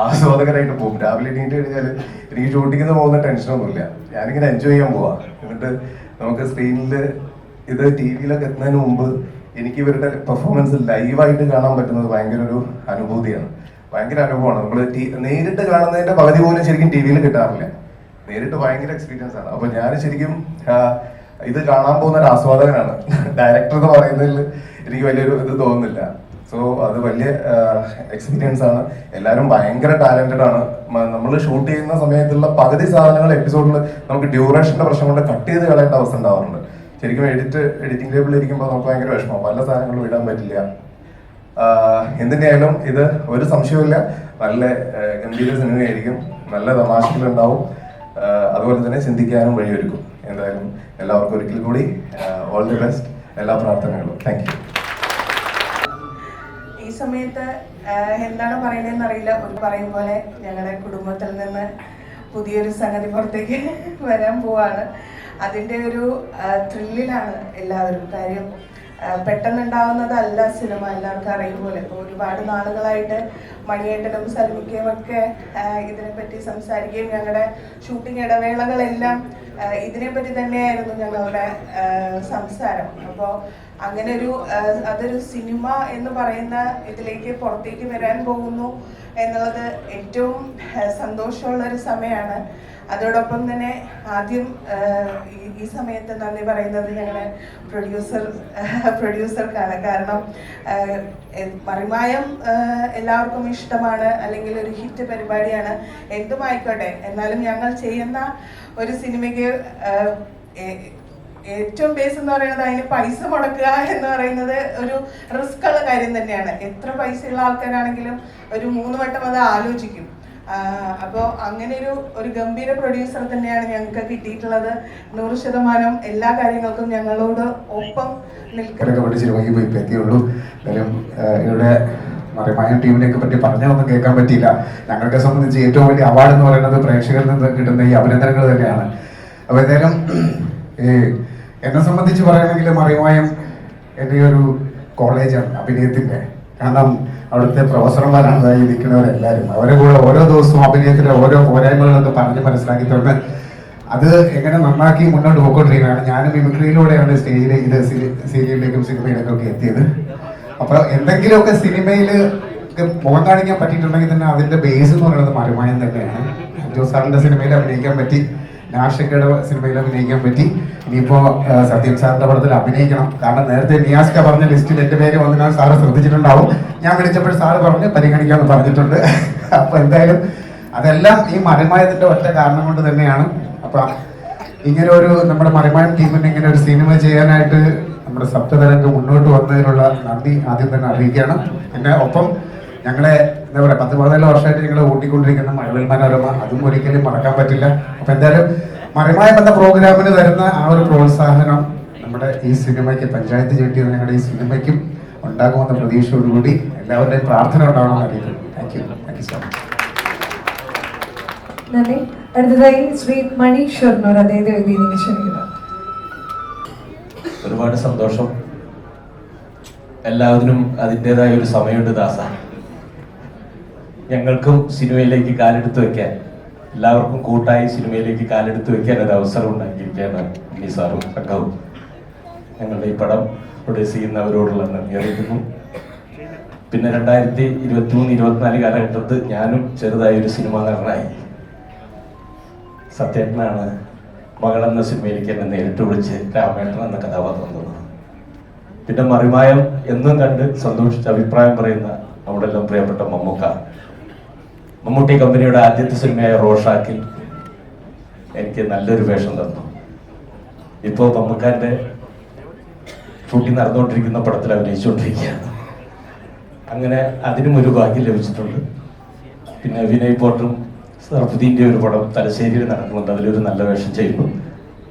ആസ്വാദകരായിട്ട് പോകും. രാവിലെ എണീറ്റ് കഴിഞ്ഞാൽ എനിക്ക് ഷൂട്ടിങ്ങിന് പോകുന്ന ടെൻഷനൊന്നുമില്ല. ഞാനിങ്ങനെ എൻജോയ് ചെയ്യാൻ പോവാം. എന്നിട്ട് നമുക്ക് സ്ക്രീനിൽ ഇത് TV-യിലൊക്കെ എത്തുന്നതിന് മുമ്പ് എനിക്ക് ഇവരുടെ പെർഫോമൻസ് ലൈവായിട്ട് കാണാൻ പറ്റുന്നത് ഭയങ്കര ഒരു അനുഭൂതിയാണ്, ഭയങ്കര അനുഭവമാണ്. നമ്മൾ നേരിട്ട് കാണുന്നതിൻ്റെ പകുതി പോലും ശരിക്കും TV-യിൽ കിട്ടാറില്ല. നേരിട്ട് ഭയങ്കര എക്സ്പീരിയൻസ് ആണ്. അപ്പോൾ ഞാൻ ശരിക്കും ഇത് കാണാൻ പോകുന്ന ഒരു ആസ്വാദകനാണ്. ഡയറക്ടർ എന്ന് പറയുന്നതിൽ എനിക്ക് വലിയൊരു ഇത് തോന്നുന്നില്ല. സോ അത് വലിയ എക്സ്പീരിയൻസ് ആണ്. എല്ലാവരും ഭയങ്കര ടാലന്റഡ് ആണ്. നമ്മൾ ഷൂട്ട് ചെയ്യുന്ന സമയത്തുള്ള പകുതി സാധനങ്ങൾ എപ്പിസോഡിൽ നമുക്ക് ഡ്യൂറേഷന്റെ പ്രശ്നം കൊണ്ട് കട്ട് ചെയ്ത് കളയേണ്ട അവസ്ഥ ഉണ്ടാവാറുണ്ട്. ശരിക്കും എഡിറ്റിംഗ് ടേബിളിൽ ഇരിക്കുമ്പോൾ നമുക്ക് ഭയങ്കര വിഷമം, പല സാധനങ്ങളും ഇടാൻ പറ്റില്ല. എന്തിനായാലും ഇത് ഒരു സംശയവുമില്ല, നല്ല ഗംഭീര സിനിമയായിരിക്കും, നല്ല തമാശകളുണ്ടാവും, അതുപോലെ തന്നെ ചിന്തിക്കാനും വഴിയൊരുക്കും. എന്തായാലും എല്ലാവർക്കും ഒരിക്കൽ കൂടി ഓൾ ദി ബെസ്റ്റ്, എല്ലാ പ്രാർത്ഥനകളും. Thank you. ഈ സമയത്ത് എന്താണ് പറയണതെന്ന് അറിയില്ല. പറയും പോലെ ഞങ്ങളുടെ കുടുംബത്തിൽ നിന്ന് പുതിയൊരു സംഗതി പുറത്തേക്ക് വരാൻ പോവാണ്. അതിൻ്റെ ഒരു ത്രില്ലിലാണ് എല്ലാവരും. കാര്യം പെട്ടെന്നുണ്ടാവുന്നതല്ല സിനിമ, എല്ലാവർക്കും അറിയും പോലെ. ഇപ്പോൾ ഒരുപാട് നാളുകളായിട്ട് മണിയേട്ടനും സൽമിക്കയും ഒക്കെ ഇതിനെപ്പറ്റി സംസാരിക്കുകയും ഞങ്ങളുടെ ഷൂട്ടിംഗ് ഇടവേളകളെല്ലാം ഇതിനെപ്പറ്റി തന്നെയായിരുന്നു ഞങ്ങളുടെ സംസാരം. അപ്പോൾ അങ്ങനെ അതൊരു സിനിമ എന്ന് പറയുന്ന ഇതിലേക്ക് പുറത്തേക്ക് വരാൻ പോകുന്നു എന്നുള്ളത് ഏറ്റവും സന്തോഷമുള്ളൊരു സമയമാണ്. അതോടൊപ്പം തന്നെ ആദ്യം ഈ സമയത്ത് നന്ദി പറയുന്നത് ഞങ്ങളുടെ പ്രൊഡ്യൂസർക്കാണ്. കാരണം മറിമായം എല്ലാവർക്കും ഇഷ്ടമാണ്, അല്ലെങ്കിൽ ഒരു ഹിറ്റ് പരിപാടിയാണ്, എന്തുമായിക്കോട്ടെ. എന്നാലും ഞങ്ങൾ ചെയ്യുന്ന ഒരു സിനിമയ്ക്ക് ഏറ്റവും ബേസ് എന്ന് പറയുന്നത് അതിന് പൈസ മുടക്കുക എന്ന് പറയുന്നത് ഒരു റിസ്ക് ഉള്ള കാര്യം തന്നെയാണ്. എത്ര പൈസയുള്ള ആൾക്കാരാണെങ്കിലും ഒരു 3 വട്ടം അത് ആലോചിക്കും. അപ്പോൾ അങ്ങനെ ഒരു ഗംഭീര പ്രൊഡ്യൂസർ തന്നെയാണ് ഞങ്ങൾക്ക് കിട്ടിയിട്ടുള്ളത്. 100% എല്ലാ കാര്യങ്ങൾക്കും ഞങ്ങളോട് ഒപ്പം നിൽക്കുന്നത്. സിനിമയ്ക്ക് പോയി എത്തിയുള്ളൂ. എന്തായാലും ഇവിടെ മറിമായം ടീമിനെയൊക്കെ പറ്റി പറഞ്ഞൊന്നും കേൾക്കാൻ പറ്റിയില്ല. ഞങ്ങളെ സംബന്ധിച്ച് ഏറ്റവും വലിയ അവാർഡ് എന്ന് പറയുന്നത് പ്രേക്ഷകരിൽ നിന്ന് കിട്ടുന്ന ഈ അഭിനന്ദനങ്ങൾ തന്നെയാണ്. അപ്പോൾ എന്തായാലും എന്നെ സംബന്ധിച്ച് പറയുകയാണെങ്കിൽ മറിമായം എൻ്റെ ഒരു കോളേജാണ് അഭിനയത്തിൻ്റെ. കാരണം അവിടുത്തെ പ്രൊഫസർമാരാണ് ഈ നിൽക്കുന്നവരെല്ലാവരും. അവരെ കൂടെ ഓരോ ദിവസവും അഭിനയത്തിൻ്റെ ഓരോ പോരായ്മകളൊക്കെ പറഞ്ഞ് മനസ്സിലാക്കി തന്ന് അത് എങ്ങനെ നന്നാക്കി മുന്നോട്ട് പോയിക്കൊണ്ടിരിക്കുകയാണ്. ഞാനും മിമിക്രിയിലൂടെയാണ് സീരിയലിലേക്കും സിനിമയിലേക്കും ഒക്കെ എത്തിയത്. അപ്പോൾ എന്തെങ്കിലുമൊക്കെ സിനിമയിൽ മുഖം കാണിക്കാൻ പറ്റിയിട്ടുണ്ടെങ്കിൽ തന്നെ അതിൻ്റെ ബേസ് എന്ന് പറയുന്നത് മറിമായം തന്നെയാണ്. ജോസ് സാറിൻ്റെ സിനിമയിൽ അഭിനയിക്കാൻ പറ്റി, നാഷിക്കയുടെ സിനിമയിൽ അഭിനയിക്കാൻ പറ്റി. ഇനിയിപ്പോൾ സത്യം സാറിൻ്റെ പടത്തിൽ അഭിനയിക്കണം. കാരണം നേരത്തെ നിയാസ്ക പറഞ്ഞ ലിസ്റ്റിൽ എൻ്റെ പേര് വന്നാൽ സാറ് ശ്രദ്ധിച്ചിട്ടുണ്ടാവും. ഞാൻ വിളിച്ചപ്പോൾ സാറ് പറഞ്ഞ് പരിഗണിക്കാമെന്ന് പറഞ്ഞിട്ടുണ്ട്. അപ്പോൾ എന്തായാലും അതെല്ലാം ഈ മറിമായത്തിൻ്റെ ഒറ്റ കാരണം കൊണ്ട് തന്നെയാണ്. അപ്പം ഇങ്ങനെ നമ്മുടെ മറിമായം ടീമിന് ഇങ്ങനെ ഒരു സിനിമ ചെയ്യാനായിട്ട് നമ്മുടെ സപ്തതരംഗ് മുന്നോട്ട് വന്നതിനുള്ള നന്ദി ആദ്യം തന്നെ അറിയിക്കുകയാണ്. പിന്നെ ഒപ്പം ഞങ്ങളെ എന്താ പറയുക 10-14 വർഷമായിട്ട് ഞങ്ങൾ ഓട്ടിക്കൊണ്ടിരിക്കുന്ന മഴവിൽ മനോരമ, അതും ഒരിക്കലും മറക്കാൻ പറ്റില്ല. അപ്പം എന്തായാലും മറിമായം എന്ന പ്രോഗ്രാമിന് തരുന്ന ആ ഒരു പ്രോത്സാഹനം നമ്മുടെ ഈ സിനിമയ്ക്ക്, പഞ്ചായത്ത് ചേട്ടി ഞങ്ങളുടെ ഈ സിനിമയ്ക്കും ഉണ്ടാകുമെന്ന പ്രതീക്ഷയോടുകൂടി എല്ലാവരുടെയും പ്രാർത്ഥന ഉണ്ടാവണമെന്ന് അറിയിക്കുന്നു. Thank you so much. നന്ദി. അടുത്തതായി ശ്രീ മണി ഷൊർണൂർ അദ്ദേഹത്തെ വേദിയിലേക്ക് ക്ഷണിക്കുന്നു. ഒരുപാട് സന്തോഷം. എല്ലാവരും അതിൻ്റെതായ ഒരു സമയമുണ്ട് ദാസ. ഞങ്ങൾക്കും സിനിമയിലേക്ക് കാലെടുത്ത് വെക്കാൻ, എല്ലാവർക്കും കൂട്ടായി സിനിമയിലേക്ക് കാലെടുത്ത് വെക്കാൻ ഒരു അവസരം ഉണ്ടാക്കിയിരിക്കുകയാണ് ഉണ്ണി സാറും സംഘവും. ഞങ്ങളുടെ ഈ പടം പ്രൊഡ്യൂസ് ചെയ്യുന്നവരോടുള്ള നന്ദി അറിയിക്കുന്നു. പിന്നെ 2023-24 കാലഘട്ടത്ത് ഞാനും ചെറുതായി ഒരു സിനിമ നടനായി. സത്യേട്ടനാണ് മകളെന്ന സിനിമയിലേക്ക് എന്നെ നേരിട്ട് വിളിച്ച് രാമേട്ടൻ എന്ന കഥാപാത്രം തന്നത്. പിന്നെ മറിമായം എന്നും കണ്ട് സന്തോഷിച്ച് അഭിപ്രായം പറയുന്ന നമ്മുടെ എല്ലാം പ്രിയപ്പെട്ട മമ്മൂട്ടി കമ്പനിയുടെ ആദ്യത്തെ സിനിമയായ റോഷാക്കിൽ എനിക്ക് നല്ലൊരു വേഷം തന്നു. ഇപ്പോൾ മമ്മൂക്കാന്റെ ഷൂട്ടിംഗ് നടന്നുകൊണ്ടിരിക്കുന്ന പടത്തിൽ അഭിനയിച്ചുകൊണ്ടിരിക്കുകയാണ്. അങ്ങനെ അതിനും ഒരു ഭാഗ്യം ലഭിച്ചിട്ടുണ്ട്. പിന്നെ വിനയ് പോട്ടും സർഫുദ്ദീൻ്റെ ഒരു പടം തലശ്ശേരിയിൽ നടക്കുന്നുണ്ട്, അതിലൊരു നല്ല വേഷം ചെയ്യുന്നു.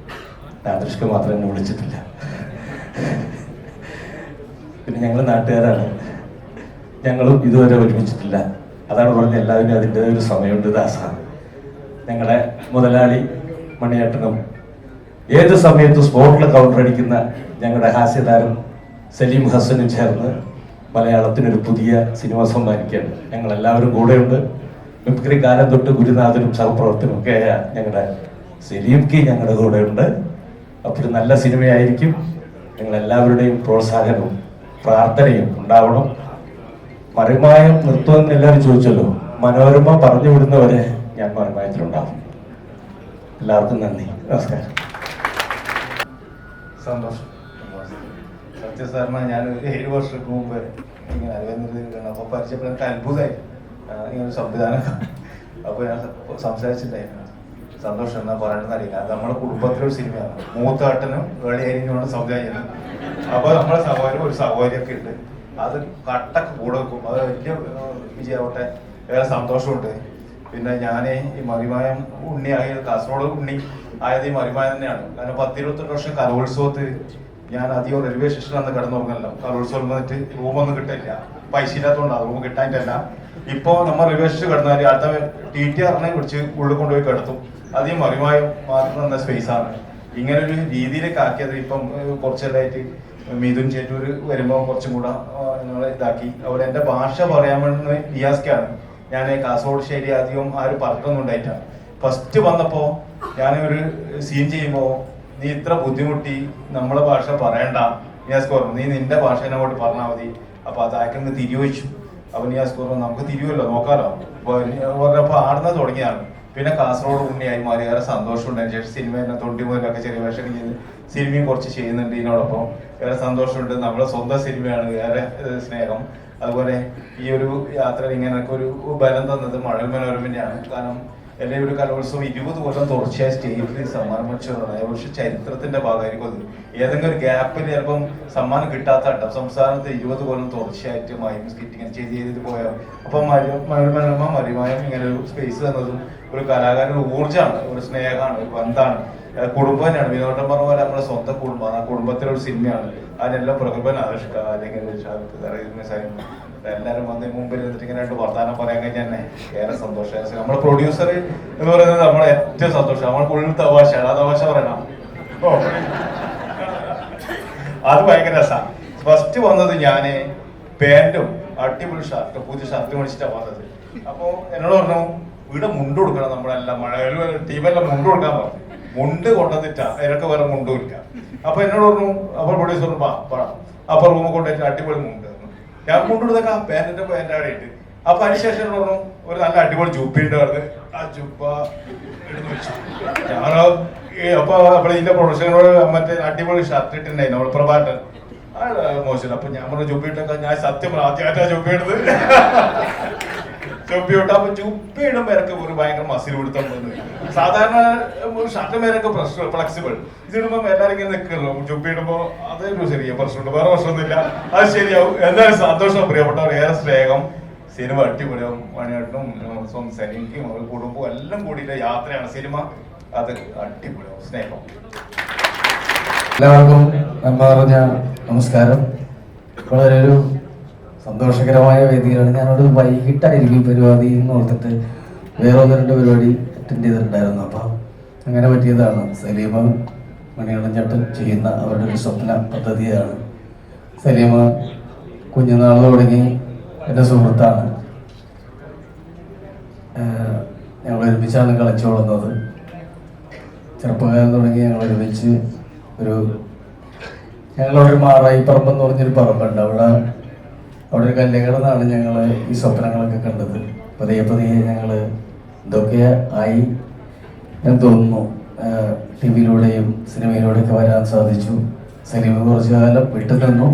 നാദൃഷ്ക മാത്രം എന്നെ വിളിച്ചിട്ടില്ല. പിന്നെ ഞങ്ങൾ നാട്ടുകാരാണ്, ഞങ്ങളും ഇതുവരെ ഒരുമിച്ചിട്ടില്ല. അതാണ് പറഞ്ഞ എല്ലാവരും അതിൻ്റെതായ ഒരു സമയമുണ്ട് ദാസ. ഞങ്ങളുടെ മുതലാളി മണിയേട്ടനും ഏത് സമയത്തും സ്പോട്ടിൽ കൗണ്ടർ അടിക്കുന്ന ഞങ്ങളുടെ ഹാസ്യതാരം സലീം ഹസനും ചേർന്ന് മലയാളത്തിനൊരു പുതിയ സിനിമ സമ്മാനിക്കുകയാണ്. ഞങ്ങളെല്ലാവരും കൂടെയുണ്ട്. മിമിക്രി കാലം തൊട്ട് ഗുരുനാഥനും സഹപ്രവർത്തനും ഒക്കെ ഞങ്ങളുടെ സലീംക്ക് ഞങ്ങളുടെ കൂടെയുണ്ട്. അപ്പോൾ ഒരു നല്ല സിനിമയായിരിക്കും. നിങ്ങളെല്ലാവരുടെയും പ്രോത്സാഹനവും പ്രാർത്ഥനയും ഉണ്ടാവണം. മറിമായം നിർത്തുമെന്ന് എല്ലാവരും ചോദിച്ചല്ലോ. മനോരമ പറഞ്ഞു വിടുന്നവരെ ഞാൻ മറിമായത്തിലുണ്ടാവും. എല്ലാവർക്കും നന്ദി, നമസ്കാരം. സന്തോഷം. സത്യസാറിന് ഞാൻ 7 വർഷങ്ങൾക്ക് മുമ്പ് ഇങ്ങനെ അറിയുന്നത് അപ്പോൾ പരിചയപ്പെടാൻ എനിക്ക് അത്ഭുതമായി ഇങ്ങനൊരു സംവിധാനം. അപ്പോൾ ഞാൻ സംസാരിച്ചിട്ടുണ്ടായിരുന്നു. സന്തോഷം എന്നാ പറയണമെന്ന് അറിയില്ല. അത് നമ്മുടെ കുടുംബത്തിലൊരു സിനിമയാണ്. മൂത്താട്ടനും വേളിയായിരിക്കുമാണ് സംവിധാനം. അപ്പോൾ നമ്മളെ സഹോദരം ഒരു സഹോദരിയൊക്കെ ഉണ്ട്. അത് കട്ടൊക്കെ കൂടെ വെക്കും. അത് വലിയ വിജയമാവട്ടെ. വേറെ സന്തോഷമുണ്ട്. പിന്നെ ഞാൻ ഈ മറിമായം ഉണ്ണി ആയത്, കാസർഗോഡ് ഉണ്ണി ആയത് ഈ മറിമായം തന്നെയാണ്. കാരണം 10-28 വർഷം കലോത്സവത്തിൽ ഞാൻ അധികം റെയിൽവേ സ്റ്റേഷനിൽ അന്ന് കിടന്നുറങ്ങല്ലോ. കലോത്സവം വന്നിട്ട് റൂമൊന്നും കിട്ടില്ല, പൈസ ഇല്ലാത്തതുകൊണ്ടാണ് റൂം കിട്ടാനിട്ടല്ല. ഇപ്പോൾ നമ്മൾ റെയിൽവേ സ്റ്റേഷൻ കിടന്നാൽ അടുത്ത TTRനെ വിളിച്ച് ഉള്ളിൽ കൊണ്ടുപോയി കിടത്തും. അത് ഈ മറിമായം മാത്രം തന്ന സ്പേസാണ്. ഇങ്ങനൊരു രീതിയിലേക്ക് ആക്കിയത് ഇപ്പം കുറച്ചെല്ലായിട്ട് മിഥുൻ ചേറ്റൂർ വരുമ്പോൾ കുറച്ചും കൂടെ ഞങ്ങൾ ഇതാക്കി. അവിടെ എൻ്റെ ഭാഷ പറയാൻ വേണ്ടി റിയാസ്ക്കാണ്. ഞാൻ കാസർഗോഡ് ശൈലി അധികം ആരും പറഞ്ഞൊന്നും ഉണ്ടായിട്ടാണ്. ഫസ്റ്റ് വന്നപ്പോൾ ഞാനൊരു സീൻ ചെയ്യുമ്പോൾ നീ ഇത്ര ബുദ്ധിമുട്ടി നമ്മളെ ഭാഷ പറയണ്ട നിയാസ്ക്ക് പറഞ്ഞു, നീ നിന്റെ ഭാഷ അങ്ങോട്ട് പറഞ്ഞാൽ മതി. അപ്പോൾ അത് അയക്കുന്ന തിരിവെച്ചു. അപ്പോൾ നിയാസ്ക്ക് പറഞ്ഞു നമുക്ക് തിരിയുമല്ലോ നോക്കാലോ. അപ്പോൾ ആടുന്ന തുടങ്ങിയാണ്. പിന്നെ കാസർഗോഡ് ഉണ്ണിയായി മാറി. ഏറെ സന്തോഷമുണ്ട്. ശേഷം സിനിമ തൊണ്ടിമുതലൊക്കെ ചെറിയ വേഷം ചെയ്ത് സിനിമയും കുറച്ച് ചെയ്യുന്നുണ്ട്. ഇതിനോടൊപ്പം ഏറെ സന്തോഷമുണ്ട്. നമ്മുടെ സ്വന്തം സിനിമയാണ്, ഏറെ സ്നേഹം. അതുപോലെ ഈ ഒരു യാത്ര ഇങ്ങനെയൊക്കെ ഒരു ബലം തന്നത് മഴവിൽ മനോരമയാണ്. കാരണം എൻ്റെ ഒരു കലോത്സവം 20 കൊല്ലം തുടർച്ചയായി സ്റ്റേജിൽ സമ്മാനം വെച്ചതാണ്. പക്ഷെ ചരിത്രത്തിന്റെ ഭാഗമായിരിക്കും അത്. ഏതെങ്കിലും ഒരു ഗ്യാപ്പിൽ ചിലപ്പം സമ്മാനം കിട്ടാത്ത സംസ്ഥാനത്ത് 20 കൊല്ലം തുടർച്ചയായിട്ട് മൈം സ്കിറ്റ് ഇങ്ങനെ ചെയ്ത് പോയാൽ അപ്പം മഴവിൽ മനോരമ മറിമായം ഇങ്ങനെ ഒരു സ്പേസ് തന്നതും ഒരു കലാകാരൻ്റെ ഊർജ്ജമാണ്, ഒരു സ്നേഹമാണ്, ഒരു ബന്ധമാണ്. കുടുംബം തന്നെയാണ്. വിനോദം പറഞ്ഞ പോലെ നമ്മുടെ സ്വന്തം കുടുംബമാണ്. ആ കുടുംബത്തിലൊരു സിനിമയാണ്. അതിനെല്ലാം പ്രഗത്ഭൻ ആവിഷ്ക അല്ലെങ്കിൽ എല്ലാവരും വന്ന് മുമ്പിൽ ഇരുന്നിട്ട് ഇങ്ങനെ 2 വർത്താനം പറയാൻ കഴിഞ്ഞാൽ തന്നെ ഏറെ സന്തോഷം. നമ്മുടെ പ്രൊഡ്യൂസർ എന്ന് പറയുന്നത് നമ്മളെ ഏറ്റവും സന്തോഷം. നമ്മൾ ഫുൾ തമാശയാണ്. ആ തമാശ പറയണം. ഓ അത് ഭയങ്കര രസമാണ്. ഫസ്റ്റ് വന്നത് ഞാന് പാൻറ്റും അടിപൊളി ഷർട്ട്, പുതിയ ഷർട്ട് മേടിച്ചിട്ടാണ് വന്നത്. അപ്പോൾ എന്നോട് പറഞ്ഞു ഇവിടെ മുണ്ട് കൊടുക്കണം, നമ്മളെല്ലാം മഴ ടീമെല്ലാം മുണ്ട് കൊടുക്കാൻ പറഞ്ഞു. മുണ്ട് കൊണ്ടുവന്നിട്ടാ എനിക്ക് വേറെ മുണ്ടും ഇല്ല. അപ്പൊ എന്നോട് പറഞ്ഞു, അപ്പോൾ പ്രൊഡ്യൂസർ അപ്പൊ റൂമ് കൊണ്ടുപോയിട്ട് അടിപൊളി മുണ്ട്. ഞാൻ മുണ്ട് കൊടുത്തേക്കാം പാൻറ്റിന്റെ പാൻറ്റാടെ ഇട്ട്. അപ്പൊ അതിനുശേഷം പറഞ്ഞു ഒരു നല്ല അടിപൊളി ജുബ്ബ ഉണ്ട് പറഞ്ഞ് ആ ജുബ്ബ എടുത്ത് വെച്ചു. ഞാനോ അപ്പൊ അപ്പോൾ ഇതിന്റെ പ്രൊഡക്ഷനോട് മറ്റേ അടിപൊളി ഷർട്ട് ഇട്ടുണ്ടായിരുന്നു നമ്മൾ പ്രഭാട്ടൻ. മോശം. അപ്പൊ ഞാൻ പറഞ്ഞു ജുബ്ബ ഇട്ടൊക്കെ ഞാൻ സത്യം ആദ്യമായിട്ടാ ജുബ്ബ എടുത്ത് ജുബ്ബ ഇട്ടു. അപ്പൊ ജുബ്ബ ഇടുമ്പോ എനിക്ക് ഒരു ഭയങ്കര മസിൽ പിടുത്തം തോന്നുന്നു. സാധാരണ ഷർട്ട് മേലൊക്കെ ഫ്ലെക്സിബിൾ, ഇതിടുമ്പോ എല്ലാവരും ഇങ്ങനെ നിൽക്കുമല്ലോ. ജുബ്ബ ഇടുമ്പോ അതൊരു ചെറിയ പ്രശ്നമുണ്ട്, വേറെ പ്രശ്നമൊന്നുമില്ല. അത് ശരിയാവും. എന്തായാലും സന്തോഷം. പ്രിയപ്പെട്ടവർ, ഏറെ സ്നേഹം. സിനിമ അടിപൊളിയാവും. മണിയേട്ടനും സനിക്കും അവർ കുടുംബവും എല്ലാം കൂടിയിട്ട് യാത്രയാണ് സിനിമ. അത് അടിപൊളിയാവും. സ്നേഹം. എല്ലാവർക്കും നന്മ പറഞ്ഞ നമസ്കാരം. വളരെ ഒരു സന്തോഷകരമായ വേദിയാണ്. ഞാനോട് വൈകിട്ടായിരിക്കും പരിപാടി എന്ന് ഓർത്തിട്ട് വേറെ 1-2 പരിപാടി അറ്റൻഡ് ചെയ്തിട്ടുണ്ടായിരുന്നു. അപ്പം അങ്ങനെ പറ്റിയതാണ്. സലീമ മണിയണ്ണൻ ചേട്ടൻ ചെയ്യുന്ന അവരുടെ ഒരു സ്വപ്ന പദ്ധതിയാണ്. സലീമ കുഞ്ഞുനാൾ തുടങ്ങി എൻ്റെ സുഹൃത്താണ്. ഞങ്ങൾ ഒരുമിച്ചാണ് കളിച്ചോളുന്നത്. ചെറുപ്പകാലം തുടങ്ങി ഞങ്ങൾ ഒരുമിച്ച് ഞങ്ങളവിടെ ഒരു മാറായിപ്പറമ്പെന്ന് പറഞ്ഞൊരു പറമ്പുണ്ട്. അവിടെ ഒരു കല്ലുകടന്നാണ് ഞങ്ങൾ ഈ സ്വപ്നങ്ങളൊക്കെ കണ്ടത്. പതിയെ ഞങ്ങൾ ഇതൊക്കെ ആയി എന്ന് തോന്നുന്നു. ടിവിയിലൂടെയും സിനിമയിലൂടെയൊക്കെ വരാൻ സാധിച്ചു. സലീമ കുറച്ചു കാലം വിട്ടു നിന്നു.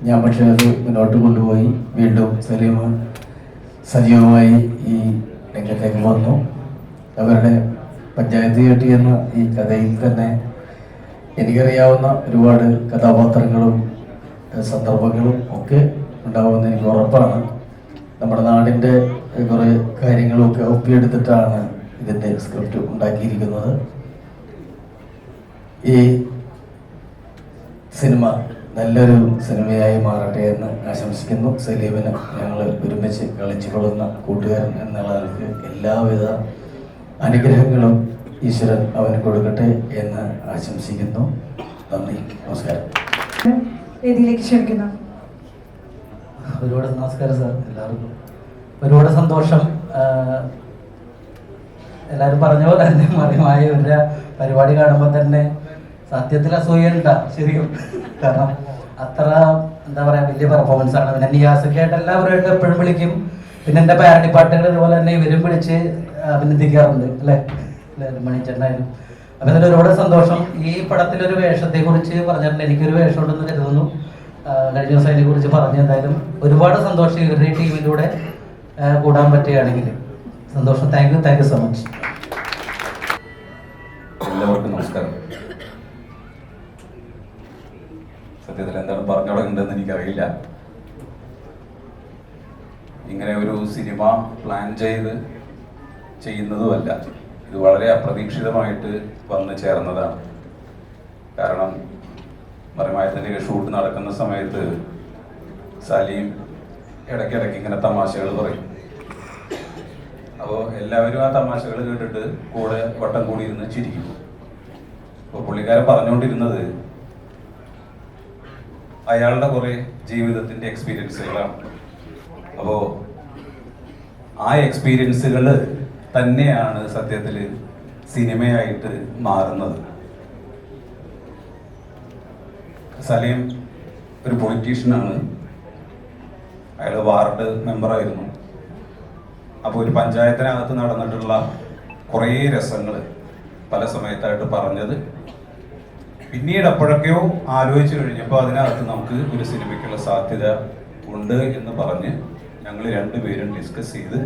ഞാൻ പക്ഷേ അത് മുന്നോട്ട് കൊണ്ടുപോയി. വീണ്ടും സലീമ സജീവമായി ഈ രംഗത്തേക്ക് വന്നു. അവരുടെ പഞ്ചായത്ത് ചേട്ടി എന്ന ഈ കഥയിൽ തന്നെ എനിക്കറിയാവുന്ന ഒരുപാട് കഥാപാത്രങ്ങളും സന്ദർഭങ്ങളും ഒക്കെ ഉണ്ടാവുമെന്ന് എനിക്ക് ഉറപ്പാണ്. നമ്മുടെ നാടിൻ്റെ കുറേ കാര്യങ്ങളൊക്കെ ഒപ്പിയെടുത്തിട്ടാണ് ഇതിൻ്റെ സ്ക്രിപ്റ്റ് ഉണ്ടാക്കിയിരിക്കുന്നത്. ഈ സിനിമ നല്ലൊരു സിനിമയായി മാറട്ടെ എന്ന് ആശംസിക്കുന്നു. സലീമിന് ഞങ്ങൾ ഒരുമിച്ച് കളിച്ചു കൊള്ളുന്ന കൂട്ടുകാരൻ എന്നുള്ള നിലയ്ക്ക് എല്ലാവിധ അനുഗ്രഹങ്ങളും ഈശ്വരൻ അവന് കൊടുക്കട്ടെ എന്ന് ആശംസിക്കുന്നു. നന്ദി, നമസ്കാരം. വേദിയിലേക്ക് ക്ഷണിക്കുന്നു. ഒരുപാട് നമസ്കാരം സാർ. എല്ലാവർക്കും ഒരുപാട് സന്തോഷം. എല്ലാവരും പറഞ്ഞ പോലെ തന്നെ മറിമായ ഒരു പരിപാടി കാണുമ്പോൾ തന്നെ സത്യത്തിൽ അസൂയുണ്ട ശരിക്കും. കാരണം അത്ര എന്താ പറയുക വലിയ പെർഫോമൻസ് ആണ്. പിന്നെ നിയാസൊക്കെ ആയിട്ട് എല്ലാവരുമായിട്ട് എപ്പോഴും വിളിക്കും. പിന്നെ എൻ്റെ പാരഡി പാട്ടുകൾ ഇതുപോലെ തന്നെ ഇവരും വിളിച്ച് അഭിനന്ദിക്കാറുണ്ട് അല്ലേ മണിച്ചേട്ടനായാലും. അപ്പം ഇതിൽ ഒരുപാട് സന്തോഷം. ഈ പടത്തിലൊരു വേഷത്തെ കുറിച്ച് പറഞ്ഞിട്ടുണ്ട്. എനിക്കൊരു വേഷം ഉണ്ടെന്ന് കരുതുന്നു. കഴിഞ്ഞ ദിവസം അതിനെ കുറിച്ച് പറഞ്ഞു. എന്തായാലും ഒരുപാട് സന്തോഷം ഇവരുടെ ടീമിലൂടെ കൂടാൻ പറ്റുകയാണെങ്കിൽ സന്തോഷം. Thank you so much. എല്ലാവർക്കും നമസ്കാരം. സത്യത്തിൽ എന്താണ് പറഞ്ഞു തുടങ്ങേണ്ടതെന്ന് എനിക്കറിയില്ല. ഇങ്ങനെ ഒരു സിനിമ പ്ലാൻ ചെയ്യുന്നതുമല്ല. ഇത് വളരെ അപ്രതീക്ഷിതമായിട്ട് വന്നു ചേർന്നതാണ്. കാരണം മറിമായത്തിൻ്റെ ഷൂട്ട് നടക്കുന്ന സമയത്ത് സലീം ഇടയ്ക്കിടയ്ക്ക് ഇങ്ങനെ തമാശകൾ പറയും. അപ്പോൾ എല്ലാവരും ആ തമാശകൾ കേട്ടിട്ട് കൂടെ വട്ടം കൂടി ഇരുന്ന് ചിരിക്കും. അപ്പോൾ പുള്ളിക്കാരൻ പറഞ്ഞുകൊണ്ടിരുന്നത് അയാളുടെ കുറേ ജീവിതത്തിൻ്റെ എക്സ്പീരിയൻസുകളാണ്. അപ്പോൾ ആ എക്സ്പീരിയൻസുകൾ തന്നെയാണ് സത്യത്തിൽ സിനിമയായിട്ട് മാറുന്നത്. സലീം ഒരു പൊളിറ്റീഷ്യനാണ്, അയാൾ വാർഡ് മെമ്പറായിരുന്നു. അപ്പോൾ ഒരു പഞ്ചായത്തിനകത്ത് നടന്നിട്ടുള്ള കുറേ രസങ്ങൾ പല സമയത്തായിട്ട് പറഞ്ഞത് പിന്നീട് എപ്പോഴൊക്കെയോ ആലോചിച്ച് കഴിഞ്ഞപ്പോൾ അതിനകത്ത് നമുക്ക് ഒരു സിനിമയ്ക്കുള്ള സാധ്യത ഉണ്ട് എന്ന് പറഞ്ഞ് ഞങ്ങൾ രണ്ടുപേരും ഡിസ്കസ് ചെയ്ത്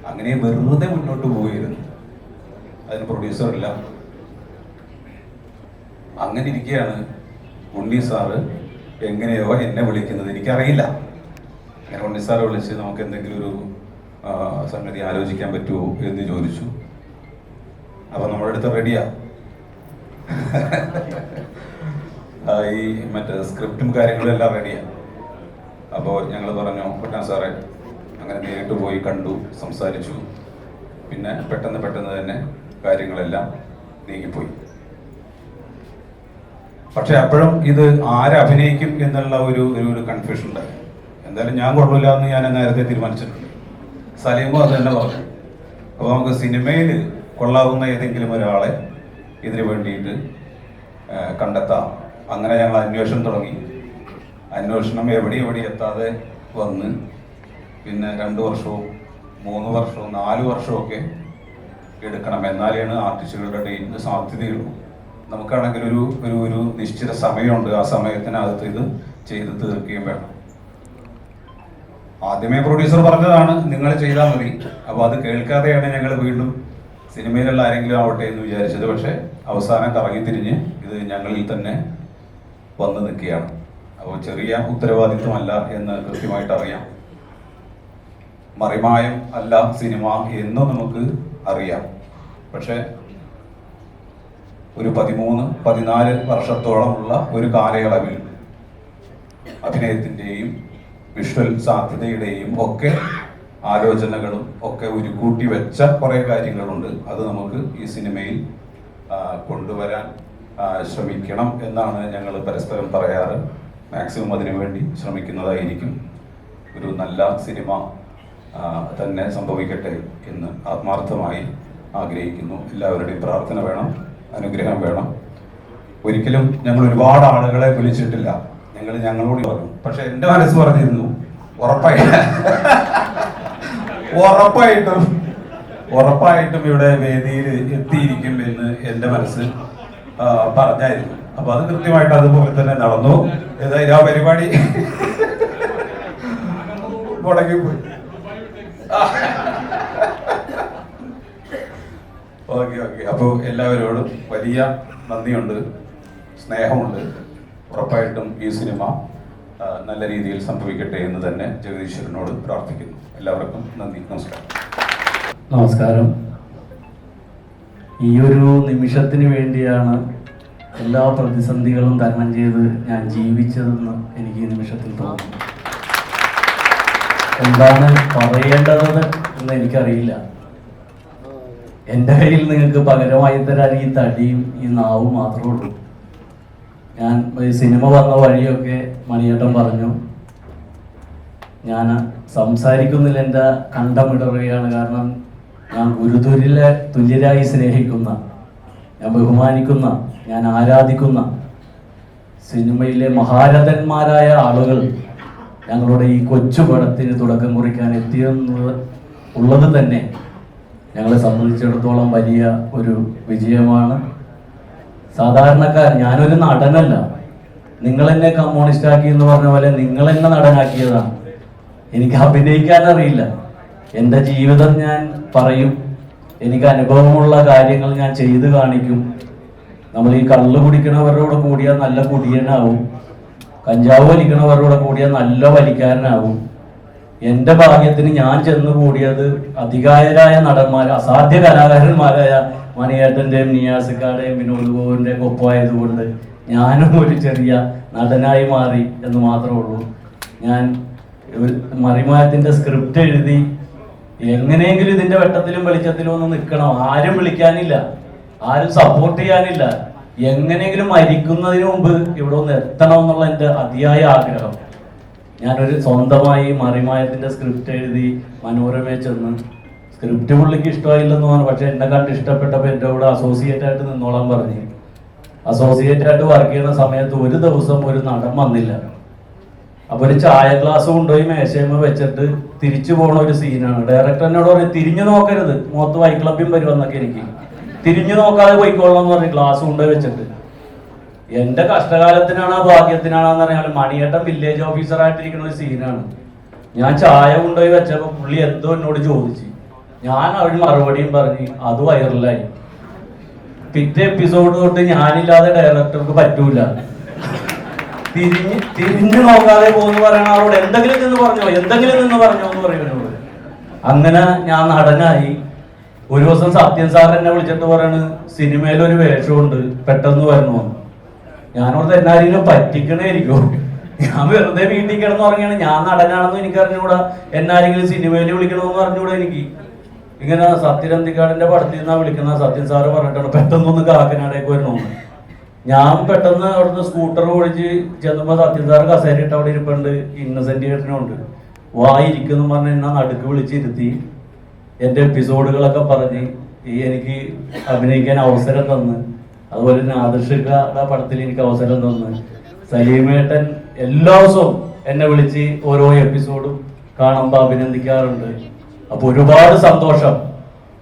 അങ്ങനെ വെറുതെ മുന്നോട്ട് പോയിരുന്നു. അതിന് പ്രൊഡ്യൂസറില്ല. അങ്ങനെ ഇരിക്കുകയാണ് ഉണ്ണി സാറ് എങ്ങനെയോ എന്നെ വിളിക്കുന്നത്, എനിക്കറിയില്ല. അങ്ങനെ ഉണ്ണി സാറ് വിളിച്ച് നമുക്ക് എന്തെങ്കിലും ഒരു സംഗതി ആലോചിക്കാൻ പറ്റുമോ എന്ന് ചോദിച്ചു. അപ്പോൾ നമ്മുടെ അടുത്ത് റെഡിയാ, ഈ മറ്റേ സ്ക്രിപ്റ്റും കാര്യങ്ങളും എല്ലാം റെഡിയാണ്. അപ്പോൾ ഞങ്ങൾ പറഞ്ഞു പറ്റാൻ സാറേ, അങ്ങനെ നേരിട്ട് പോയി കണ്ടു, സംസാരിച്ചു. പിന്നെ പെട്ടെന്ന് തന്നെ കാര്യങ്ങളെല്ലാം നീങ്ങിപ്പോയി. പക്ഷെ അപ്പോഴും ഇത് ആരഭിനയിക്കും എന്നുള്ള ഒരു കൺഫ്യൂഷൻ ഉണ്ടായി. എന്തായാലും ഞാൻ കൊള്ളില്ല എന്ന് ഞാൻ നേരത്തെ തീരുമാനിച്ചിട്ടുണ്ട്. സലീമും അത് തന്നെ പറഞ്ഞു. അപ്പോൾ നമുക്ക് സിനിമയിൽ കൊള്ളാവുന്ന ഏതെങ്കിലും ഒരാളെ ഇതിനു വേണ്ടിയിട്ട് കണ്ടെത്താം. അങ്ങനെ ഞങ്ങൾ അന്വേഷണം തുടങ്ങി. അന്വേഷണം എവിടെ എത്താതെ വന്ന് പിന്നെ 2 വർഷവും 3 വർഷവും 4 വർഷമൊക്കെ എടുക്കണം. എന്നാലാണ് ആർട്ടിസ്റ്റുകളുടെ ഡേറ്റിന് സാധ്യതയുള്ളൂ. നമുക്കാണെങ്കിൽ ഒരു നിശ്ചിത സമയമുണ്ട്. ആ സമയത്തിനകത്ത് ഇത് ചെയ്ത് തീർക്കുകയും വേണം. ആദ്യമേ പ്രൊഡ്യൂസർ പറഞ്ഞതാണ് നിങ്ങൾ ചെയ്താൽ മതി. അപ്പോൾ അത് കേൾക്കാതെയാണ് ഞങ്ങൾ വീണ്ടും സിനിമയിലുള്ള ആരെങ്കിലും ആവട്ടെ എന്ന് വിചാരിച്ചത്. പക്ഷേ അവസാനം കറങ്ങി തിരിഞ്ഞ് ഇത് ഞങ്ങളിൽ തന്നെ വന്ന് നിൽക്കുകയാണ്. അപ്പോൾ ചെറിയ ഉത്തരവാദിത്വമല്ല എന്ന് കൃത്യമായിട്ട് അറിയാം. മറിമായം അല്ല സിനിമ എന്ന് നമുക്ക് അറിയാം. പക്ഷെ ഒരു 13-14 വർഷത്തോളമുള്ള ഒരു കാലയളവിൽ അഭിനയത്തിൻ്റെയും വിഷ്വൽ സാധ്യതയുടെയും ഒക്കെ ആലോചനകളും ഒക്കെ ഉരുക്കൂട്ടി വെച്ച കുറേ കാര്യങ്ങളുണ്ട്. അത് നമുക്ക് ഈ സിനിമയിൽ കൊണ്ടുവരാൻ ശ്രമിക്കണം എന്നാണ് ഞങ്ങൾ പരസ്പരം പറയാറ്. മാക്സിമം അതിനുവേണ്ടി ശ്രമിക്കുന്നതായിരിക്കും. ഒരു നല്ല സിനിമ തന്നെ സംഭവിക്കട്ടെ എന്ന് ആത്മാർത്ഥമായി ആഗ്രഹിക്കുന്നു. എല്ലാവരുടെയും പ്രാർത്ഥന വേണം, അനുഗ്രഹം വേണം. ഒരിക്കലും ഞങ്ങൾ ഒരുപാട് ആളുകളെ വിളിച്ചിട്ടില്ല. ഞങ്ങളോട് പറഞ്ഞു. പക്ഷെ എൻ്റെ മനസ്സ് പറഞ്ഞിരുന്നു ഉറപ്പായിട്ടും ഇവിടെ വേദിയിൽ എത്തിയിരിക്കും എന്ന് എൻ്റെ മനസ്സ് പറഞ്ഞായിരുന്നു. അപ്പൊ അത് കൃത്യമായിട്ട് അതുപോലെ തന്നെ നടന്നു. ഏതായാലും ആ പരിപാടി മുടങ്ങിപ്പോയി. ഓക്കെ. അപ്പോൾ എല്ലാവരോടും വലിയ നന്ദിയുണ്ട്, സ്നേഹമുണ്ട്. ഉറപ്പായിട്ടും ഈ സിനിമ നല്ല രീതിയിൽ സംഭവിക്കട്ടെ എന്ന് തന്നെ ജഗദീശ്വരനോട് പ്രാർത്ഥിക്കുന്നു. എല്ലാവർക്കും നന്ദി, നമസ്കാരം. നമസ്കാരം. ഈ ഒരു നിമിഷത്തിന് വേണ്ടിയാണ് എല്ലാ പ്രതിസന്ധികളും തരണം ചെയ്ത് ഞാൻ ജീവിച്ചതെന്ന് എനിക്ക് ഈ നിമിഷത്തിൽ തോന്നുന്നു. എന്താണ് പറയേണ്ടത് എന്ന് എനിക്കറിയില്ല. എൻ്റെ കയ്യിൽ നിങ്ങൾക്ക് പകരമായി തരാൻ ഈ തടിയും ഈ നാവും മാത്രമേ ഉള്ളൂ. ഞാൻ സിനിമ വന്ന വഴിയൊക്കെ മണിയേട്ടൻ പറഞ്ഞു, ഞാൻ സംസാരിക്കുന്നില്ല, എൻ്റെ കണ്ടമിടറുകയാണ്. കാരണം ഞാൻ തുല്യരായി സ്നേഹിക്കുന്ന, ഞാൻ ബഹുമാനിക്കുന്ന, ഞാൻ ആരാധിക്കുന്ന സിനിമയിലെ മഹാരഥന്മാരായ ആളുകൾ ഞങ്ങളുടെ ഈ കൊച്ചു പടത്തിന് തുടക്കം കുറിക്കാൻ എത്തിയെന്നത് ഉള്ളത് തന്നെ ഞങ്ങളെ സംബന്ധിച്ചിടത്തോളം വലിയ ഒരു വിജയമാണ്. സാധാരണക്കാരൻ, ഞാനൊരു നടനല്ല. നിങ്ങൾ എന്നെ കമ്മ്യൂണിസ്റ്റ് ആക്കി എന്ന് പറഞ്ഞ പോലെ നിങ്ങൾ എന്നെ നടനാക്കിയതാണ്. എനിക്ക് അഭിനയിക്കാൻ അറിയില്ല. എൻ്റെ ജീവിതം ഞാൻ പറയും, എനിക്ക് അനുഭവമുള്ള കാര്യങ്ങൾ ഞാൻ ചെയ്ത് കാണിക്കും. നമ്മൾ ഈ കള്ള് കുടിക്കണവരോട് കൂടിയാൽ നല്ല കുടിയനാവും, കഞ്ചാവ് വലിക്കണവരോട് കൂടിയാൽ നല്ല വലിക്കാരനാവും. എൻ്റെ ഭാഗ്യത്തിന് ഞാൻ ചെന്ന് കൂടിയത് അധികായരായ നടന്മാർ, അസാധ്യ കലാകാരന്മാരായ മണിയേട്ടൻ്റെയും നിയാസിക്കാടെയും വിനോദ് ഗോവിൻ്റെയും ഒപ്പമായതുകൊണ്ട് ഞാനും ഒരു ചെറിയ നടനായി മാറി എന്ന് മാത്രമേ ഉള്ളൂ. ഞാൻ മറിമായത്തിൻ്റെ സ്ക്രിപ്റ്റ് എഴുതി എങ്ങനെയെങ്കിലും ഇതിൻ്റെ വെട്ടത്തിലും വെളിച്ചത്തിലും ഒന്ന് നിൽക്കണം. ആരും വിളിക്കാനില്ല, ആരും സപ്പോർട്ട് ചെയ്യാനില്ല. എങ്ങനെയെങ്കിലും മരിക്കുന്നതിന് മുമ്പ് ഇവിടെ ഒന്ന് എത്തണം എന്നുള്ള എൻ്റെ അതിയായ ആഗ്രഹം. ഞാനൊരു സ്വന്തമായി മറിമായത്തിൻ്റെ സ്ക്രിപ്റ്റ് എഴുതി മനോരമയിൽ ചെന്ന് സ്ക്രിപ്റ്റ് പുള്ളിക്ക് ഇഷ്ടമായില്ലെന്ന് പറഞ്ഞു. പക്ഷെ എന്നെ കണ്ട് ഇഷ്ടപ്പെട്ടപ്പോൾ എൻ്റെ കൂടെ അസോസിയേറ്റ് ആയിട്ട് നിന്നോളാൻ പറഞ്ഞു. അസോസിയേറ്റ് ആയിട്ട് വർക്ക് ചെയ്യുന്ന സമയത്ത് ഒരു ദിവസം ഒരു നടൻ വന്നില്ല. അപ്പോൾ ഒരു ചായ ഗ്ലാസ് കൊണ്ടുപോയി മേശയമ്മ വെച്ചിട്ട് തിരിച്ചു പോണ ഒരു സീനാണ്. ഡയറക്ടർ എന്നോട് പറയും, തിരിഞ്ഞു നോക്കരുത്, മുഖത്ത് വൈക്ലബ്യം വരുമെന്നൊക്കെ. എനിക്ക് തിരിഞ്ഞു നോക്കാതെ പോയിക്കോളണം എന്ന് പറഞ്ഞ് ഗ്ലാസ് കൊണ്ടുപോയി വെച്ചിട്ട്. എൻ്റെ കഷ്ടകാലത്തിനാണോ ഭാഗ്യത്തിനാണോന്ന് അറിയാൻ മണിയേട്ടൻ വില്ലേജ് ഓഫീസറായിട്ടിരിക്കുന്ന ഒരു സീനാണ്. ഞാൻ ചായ കൊണ്ടുപോയി വെച്ചപ്പോൾ പുള്ളി എന്തോ എന്നോട് ചോദിച്ചു. ഞാൻ അവര് മറുപടിയും പറഞ്ഞ് അത് വൈറലായി. പിറ്റേ എപ്പിസോഡ് തൊട്ട് ഞാനില്ലാതെ ഡയറക്ടർക്ക് പറ്റൂല. തിരിഞ്ഞു നോക്കാതെ പോകുന്നു പറയണ അവരോട് എന്തെങ്കിലും നിന്ന് പറഞ്ഞോ എന്ന് പറയുന്നവരോട്. അങ്ങനെ ഞാൻ നടനായി. ഒരു ദിവസം സത്യൻ സാർ എന്നെ വിളിച്ചിട്ട് പറയണ്, സിനിമയിലൊരു വേഷമുണ്ട്, പെട്ടെന്ന് വരണമെന്ന്. ഞാനോട് എന്നാരെങ്കിലും പറ്റിക്കണേരിക്കും. ഞാൻ വെറുതെ വീട്ടിൽ കിടന്ന് പറഞ്ഞാണ് ഞാൻ നടനാണെന്ന് എനിക്ക് അറിഞ്ഞുകൂടാ, എന്നാരെങ്കിലും സിനിമയിൽ വിളിക്കണമെന്ന് പറഞ്ഞുകൂടാ. എനിക്ക് ഇങ്ങനെ സത്യനന്ദിക്കാടിന്റെ പടത്തിൽ നിന്നാ വിളിക്കുന്ന സത്യൻ സാറ് പറഞ്ഞിട്ടാണ് പെട്ടെന്നൊന്ന് കാക്കനാടേക്ക് വരണമെന്ന്. ഞാൻ പെട്ടെന്ന് അവിടുന്ന് സ്കൂട്ടർ ഓടിച്ച് ചെന്നപ്പോ സത്യൻ സാറ് കസേരയിട്ട് അവിടെ ഇരിപ്പുണ്ട്, ഇന്നസെന്റ് ചേട്ടനുണ്ട്. വായിരിക്കുന്നു പറഞ്ഞ് എന്നെ നടുക്ക് വിളിച്ചിരുത്തി എൻ്റെ എപ്പിസോഡുകളൊക്കെ പറഞ്ഞ് എനിക്ക് അഭിനയിക്കാൻ അവസരം തന്ന്. അതുപോലെ തന്നെ ആദർശിക്കയുടെ പടത്തിൽ എനിക്ക് അവസരം തന്ന്. സലീമേട്ടൻ എല്ലാ ദിവസവും എന്നെ വിളിച്ച് ഓരോ എപ്പിസോഡും കാണുമ്പോൾ അഭിനന്ദിക്കാറുണ്ട്. അപ്പൊ ഒരുപാട് സന്തോഷം.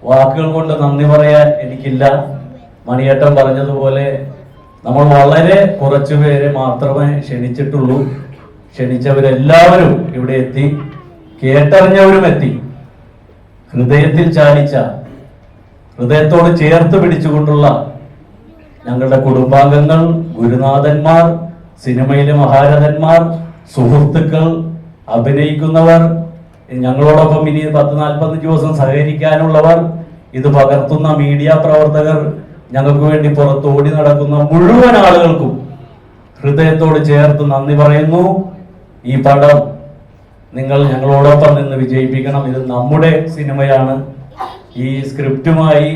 വാക്കുകൾ കൊണ്ട് നന്ദി പറയാൻ എനിക്കില്ല. മണിയേട്ടൻ പറഞ്ഞതുപോലെ നമ്മൾ വളരെ കുറച്ചു പേരെ മാത്രമേ ക്ഷണിച്ചിട്ടുള്ളൂ. ക്ഷണിച്ചവരെല്ലാവരും ഇവിടെ എത്തി, കേട്ടറിഞ്ഞവരും എത്തി. ഹൃദയത്തിൽ ചാലിച്ച, ഹൃദയത്തോട് ചേർത്ത് പിടിച്ചുകൊണ്ടുള്ള ഞങ്ങളുടെ കുടുംബാംഗങ്ങൾ, ഗുരുനാഥന്മാർ, സിനിമയിലെ മഹാരഥന്മാർ, സുഹൃത്തുക്കൾ, അഭിനയിക്കുന്നവർ, ഞങ്ങളോടൊപ്പം ഇനി 10-45 ദിവസം സഹകരിക്കാനുള്ളവർ, ഇത് പകർത്തുന്ന മീഡിയ പ്രവർത്തകർ, ഞങ്ങൾക്ക് വേണ്ടി പുറത്തോടി നടക്കുന്ന മുഴുവൻ ആളുകൾക്കും ഹൃദയത്തോട് ചേർത്ത് നന്ദി പറയുന്നു. ഈ പടം നിങ്ങൾ ഞങ്ങളോടൊപ്പം നിന്ന് വിജയിപ്പിക്കണം. ഇത് നമ്മുടെ സിനിമയാണ്. ഈ സ്ക്രിപ്റ്റുമായി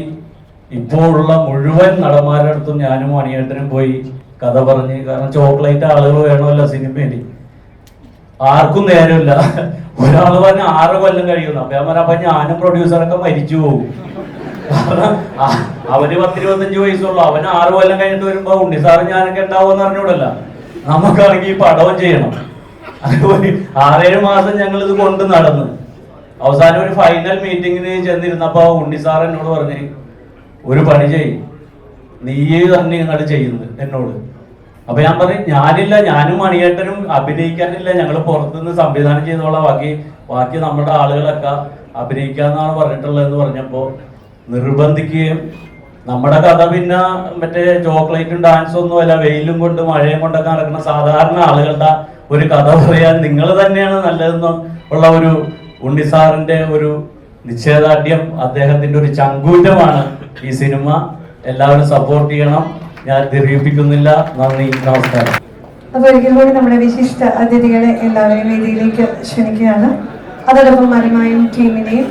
ഇപ്പോഴുള്ള മുഴുവൻ നടന്മാരുടെ അടുത്തും ഞാനും മണിയേട്ടനും പോയി കഥ പറഞ്ഞ്, കാരണം ചോക്ലേറ്റ് ആളുകൾ വേണമല്ലോ സിനിമയിൽ. ആർക്കും നേരമില്ല. ഒരാൾ പറഞ്ഞ 6 കൊല്ലം കഴിയുന്നു. അപ്പൊ ഞാൻ പറഞ്ഞ, അപ്പൊ ഞാനും പ്രൊഡ്യൂസറൊക്കെ മരിച്ചു പോകും. കാരണം അവന് 10-25 വയസ്സുള്ളൂ. അവന് 6 കൊല്ലം കഴിഞ്ഞിട്ട് വരുമ്പോ ഉണ്ണിസാറ് ഞാനൊക്കെ ഉണ്ടാവുമെന്ന് അറിഞ്ഞൂടല്ല. നമുക്കാണെങ്കിൽ ഈ പടവും ചെയ്യണം. അതുപോലെ 6-7 മാസം ഞങ്ങൾ ഇത് കൊണ്ട് നടന്ന് അവസാനം ഒരു ഫൈനൽ മീറ്റിങ്ങിന് ചെന്നിരുന്നപ്പോ ഉണ്ണിസാർ എന്നോട് പറഞ്ഞ്, ഒരു പണി ചെയ്യും, നീ തന്നെ ഇങ്ങോട്ട് ചെയ്യുന്നത് എന്നോട്. അപ്പൊ ഞാൻ പറഞ്ഞു, ഞാനില്ല, ഞാനും മണിയേട്ടനും അഭിനയിക്കാനില്ല, ഞങ്ങൾ പുറത്തുനിന്ന് സംവിധാനം ചെയ്തോളാം, ബാക്കി നമ്മുടെ ആളുകളൊക്കെ അഭിനയിക്കാന്നാണ് പറഞ്ഞിട്ടുള്ളതെന്ന് പറഞ്ഞപ്പോ നിർബന്ധിക്കുകയും, നമ്മുടെ കഥ പിന്നെ മറ്റേ ചോക്ലേറ്റും ഡാൻസും ഒന്നുമല്ല, വെയിലും കൊണ്ട് മഴയും കൊണ്ടൊക്കെ നടക്കുന്ന സാധാരണ ആളുകളുടെ ഒരു കഥ പറയാൻ നിങ്ങൾ തന്നെയാണ് നല്ലതെന്ന് ഉള്ള ഒരു ഉണ്ണിസാറിന്റെ ഒരു നിശ്ചയദാർഢ്യം, അദ്ദേഹത്തിന്റെ ഒരു ചങ്കൂറ്റമാണ് ഈ സിനിമ. എല്ലാവരും സപ്പോർട്ട് ചെയ്യണം. ഞാൻ ദീർഘിപ്പിക്കുന്നില്ല. നന്ദി, നമസ്കാരം. അപ്പൊ ഒരിക്കൽ കൂടി നമ്മുടെ വിശിഷ്ട അതിഥികളെ എല്ലാവരെയും വേദിയിലേക്ക് ക്ഷണിക്കുകയാണ്. അതോടൊപ്പം മറിമായും ടീമിനെയും.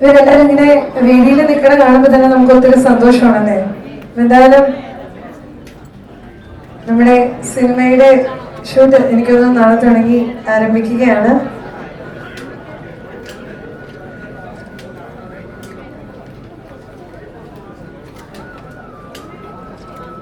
ഇവരെല്ലാവരും ഇങ്ങനെ വേദിയിൽ നിൽക്കണ കാണുമ്പോൾ തന്നെ നമുക്ക് ഒത്തിരി സന്തോഷമാണല്ലേ. എന്തായാലും നമ്മുടെ സിനിമയുടെ ഷൂട്ട് എനിക്കൊന്ന് നാളെ തുടങ്ങി ആരംഭിക്കുകയാണ്.